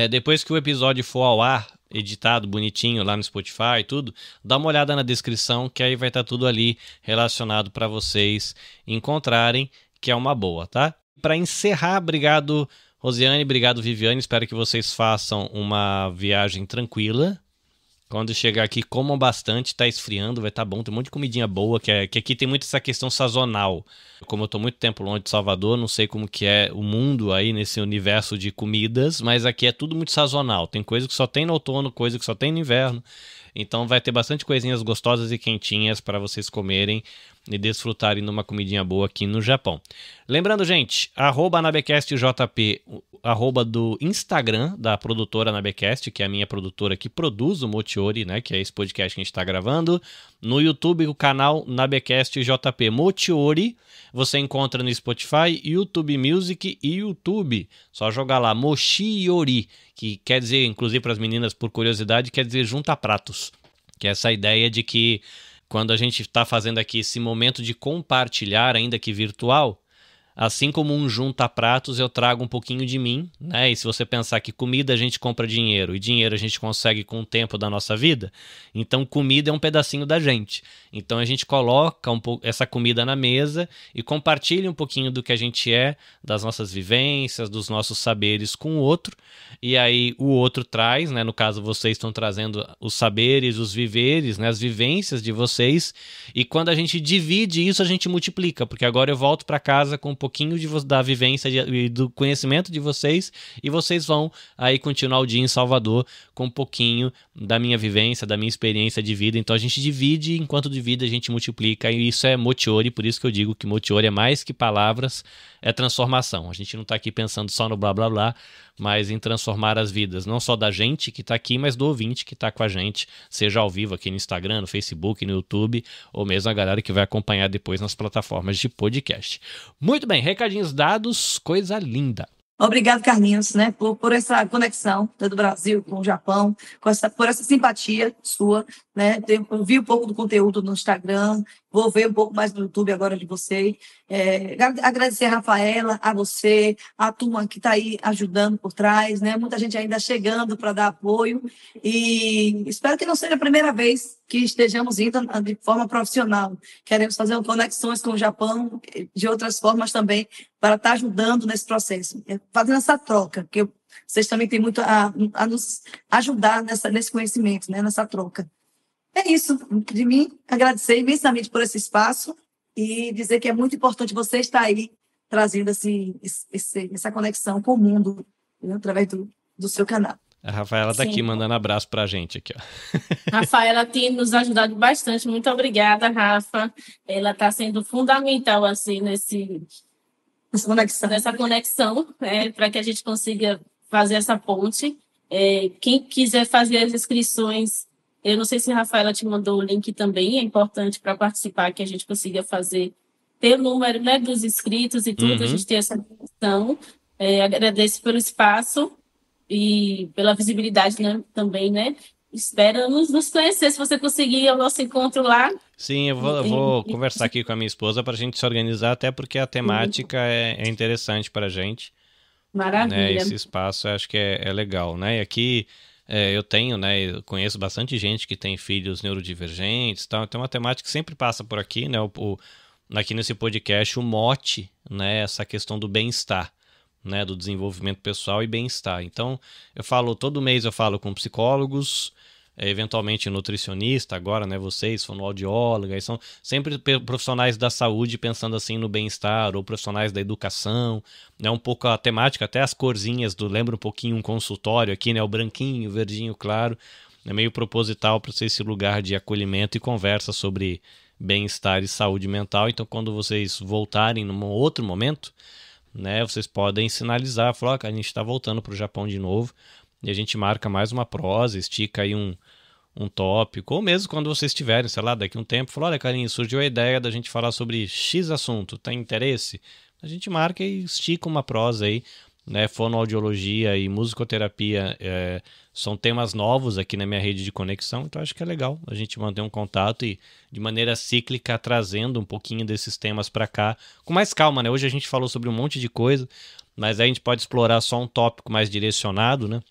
depois que o episódio for ao ar, editado, bonitinho, lá no Spotify e tudo, dá uma olhada na descrição, que aí vai estar tudo ali relacionado para vocês encontrarem, que é uma boa, tá? Para encerrar, obrigado, Rosiane, obrigado, Viviane. Espero que vocês façam uma viagem tranquila. Quando chegar aqui, comam bastante, tá esfriando, vai estar bom. Tem um monte de comidinha boa, que aqui tem muito essa questão sazonal. Como eu tô muito tempo longe de Salvador, não sei como que é o mundo aí nesse universo de comidas, mas aqui é tudo muito sazonal. Tem coisa que só tem no outono, coisa que só tem no inverno. Então vai ter bastante coisinhas gostosas e quentinhas para vocês comerem e desfrutarem numa comidinha boa aqui no Japão. Lembrando, gente, @AnabeCastJP, do Instagram da produtora Anabecast, que é a minha produtora que produz o Mochiori, né, que é esse podcast que a gente está gravando. No YouTube, o canal NabeCastJP Mochiori. Você encontra no Spotify, YouTube Music e YouTube. Só jogar lá, Mochiori, que quer dizer, inclusive para as meninas, por curiosidade, quer dizer junta pratos. Que é essa ideia de que quando a gente está fazendo aqui esse momento de compartilhar, ainda que virtual, assim como um junta-pratos, eu trago um pouquinho de mim, né? E se você pensar que comida a gente compra dinheiro e dinheiro a gente consegue com o tempo da nossa vida, então comida é um pedacinho da gente. Então a gente coloca essa comida na mesa e compartilha um pouquinho do que a gente é, das nossas vivências, dos nossos saberes com o outro. E aí o outro traz, né? No caso vocês estão trazendo os saberes, os viveres, né? As vivências de vocês. E quando a gente divide isso, a gente multiplica, porque agora eu volto para casa com um pouquinho da vivência e do conhecimento de vocês, e vocês vão aí continuar o dia em Salvador com um pouquinho da minha vivência, da minha experiência de vida. Então a gente divide, enquanto divide a gente multiplica, e isso é Mochiori. Por isso que eu digo que Mochiori é mais que palavras, é transformação. A gente não está aqui pensando só no blá blá blá, mas em transformar as vidas, não só da gente que está aqui, mas do ouvinte que está com a gente, seja ao vivo aqui no Instagram, no Facebook, no YouTube, ou mesmo a galera que vai acompanhar depois nas plataformas de podcast. Muito bem, recadinhos dados, coisa linda. Obrigado, Carlinhos, né, por essa conexão, né, do Brasil com o Japão, por essa simpatia sua, né? Eu vi um pouco do conteúdo no Instagram, vou ver um pouco mais no YouTube agora de você. Agradecer a Rafaela, a você, a turma que está aí ajudando por trás, né? Muita gente ainda chegando para dar apoio, e espero que não seja a primeira vez que estejamos indo de forma profissional. Queremos fazer conexões com o Japão de outras formas também, para estar ajudando nesse processo, fazendo essa troca, que vocês também têm muito a nos ajudar nesse conhecimento, né, nessa troca. É isso, de mim, agradecer imensamente por esse espaço e dizer que é muito importante você estar aí trazendo essa conexão com o mundo, né, através do seu canal. A Rafaela tá aqui mandando abraço pra gente aqui, ó. Rafaela tem nos ajudado bastante. Muito obrigada, Rafa. Ela está sendo fundamental assim nessa conexão, para que a gente consiga fazer essa ponte. Quem quiser fazer as inscrições, eu não sei se a Rafaela te mandou o link também, é importante para participar, que a gente consiga fazer pelo número, né, dos inscritos e tudo, a gente tem essa questão. Agradeço pelo espaço e pela visibilidade, né, também, né? Espero nos conhecer, se você conseguir o nosso encontro lá. Sim, eu vou conversar aqui com a minha esposa para a gente se organizar, até porque a temática é interessante para a gente. Maravilha. Né? Esse espaço eu acho que é legal, né? E aqui eu tenho, né? Eu conheço bastante gente que tem filhos neurodivergentes, tal. Então, uma temática que sempre passa por aqui, né? Aqui nesse podcast, o mote, né? Essa questão do bem-estar, né? Do desenvolvimento pessoal e bem-estar. Então, todo mês eu falo com psicólogos, eventualmente nutricionista, agora, né, vocês, fonoaudióloga, são sempre profissionais da saúde pensando assim no bem-estar, ou profissionais da educação, né, um pouco a temática, até as corzinhas lembra um pouquinho um consultório aqui, né, o branquinho, o verdinho claro, é meio proposital para ser esse lugar de acolhimento e conversa sobre bem-estar e saúde mental. Então, quando vocês voltarem num outro momento, né, vocês podem sinalizar, falar que a gente está voltando para o Japão de novo, e a gente marca mais uma prosa, estica aí um tópico, ou mesmo quando vocês estiverem, sei lá, daqui a um tempo, falou, olha, Carlinhos, surgiu a ideia da gente falar sobre X assunto, tem interesse? A gente marca e estica uma prosa aí, né? Fonoaudiologia e musicoterapia são temas novos aqui na minha rede de conexão, então acho que é legal a gente manter um contato e, de maneira cíclica, trazendo um pouquinho desses temas para cá, com mais calma, né? Hoje a gente falou sobre um monte de coisa, mas aí a gente pode explorar só um tópico mais direcionado, né?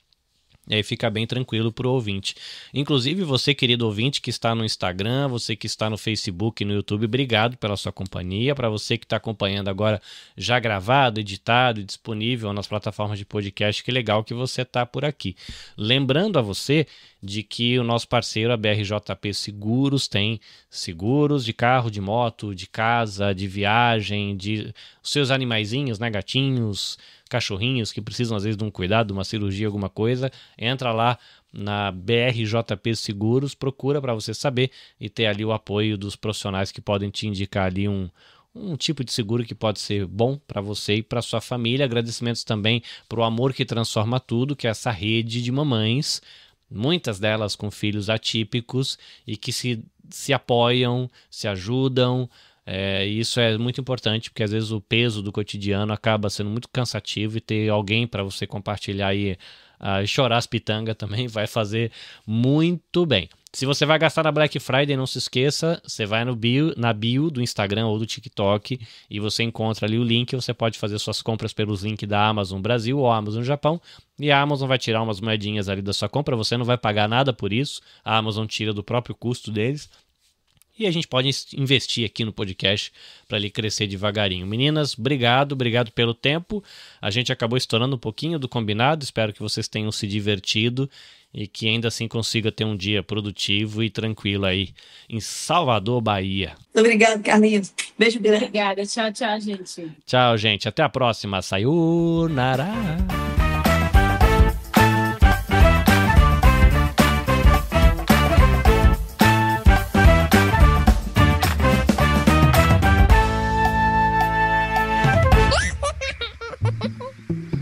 E aí fica bem tranquilo para o ouvinte. Inclusive, você, querido ouvinte, que está no Instagram, você que está no Facebook e no YouTube, obrigado pela sua companhia. Para você que está acompanhando agora já gravado, editado e disponível nas plataformas de podcast, que legal que você está por aqui. Lembrando a você de que o nosso parceiro, a BRJP Seguros, tem seguros de carro, de moto, de casa, de viagem, de os seus animaizinhos, né, gatinhos, cachorrinhos que precisam às vezes de um cuidado, uma cirurgia, alguma coisa, entra lá na BRJP Seguros, procura para você saber e ter ali o apoio dos profissionais que podem te indicar ali um tipo de seguro que pode ser bom para você e para sua família. Agradecimentos também para o Amor que Transforma Tudo, que é essa rede de mamães, muitas delas com filhos atípicos e que se apoiam, se ajudam. Isso é muito importante, porque às vezes o peso do cotidiano acaba sendo muito cansativo e ter alguém para você compartilhar e chorar as pitangas também vai fazer muito bem. Se você vai gastar na Black Friday, não se esqueça, você vai na bio do Instagram ou do TikTok e você encontra ali o link, você pode fazer suas compras pelos links da Amazon Brasil ou Amazon Japão, e a Amazon vai tirar umas moedinhas ali da sua compra, você não vai pagar nada por isso, a Amazon tira do próprio custo deles. E a gente pode investir aqui no podcast para ele crescer devagarinho. Meninas, obrigado pelo tempo. A gente acabou estourando um pouquinho do combinado. Espero que vocês tenham se divertido e que ainda assim consiga ter um dia produtivo e tranquilo aí em Salvador, Bahia. Muito obrigado, Carlinhos. Beijo grande. Obrigada. Tchau, gente. Tchau, gente. Até a próxima. Sayonara.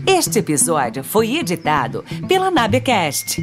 Este episódio foi editado pela Nabecast.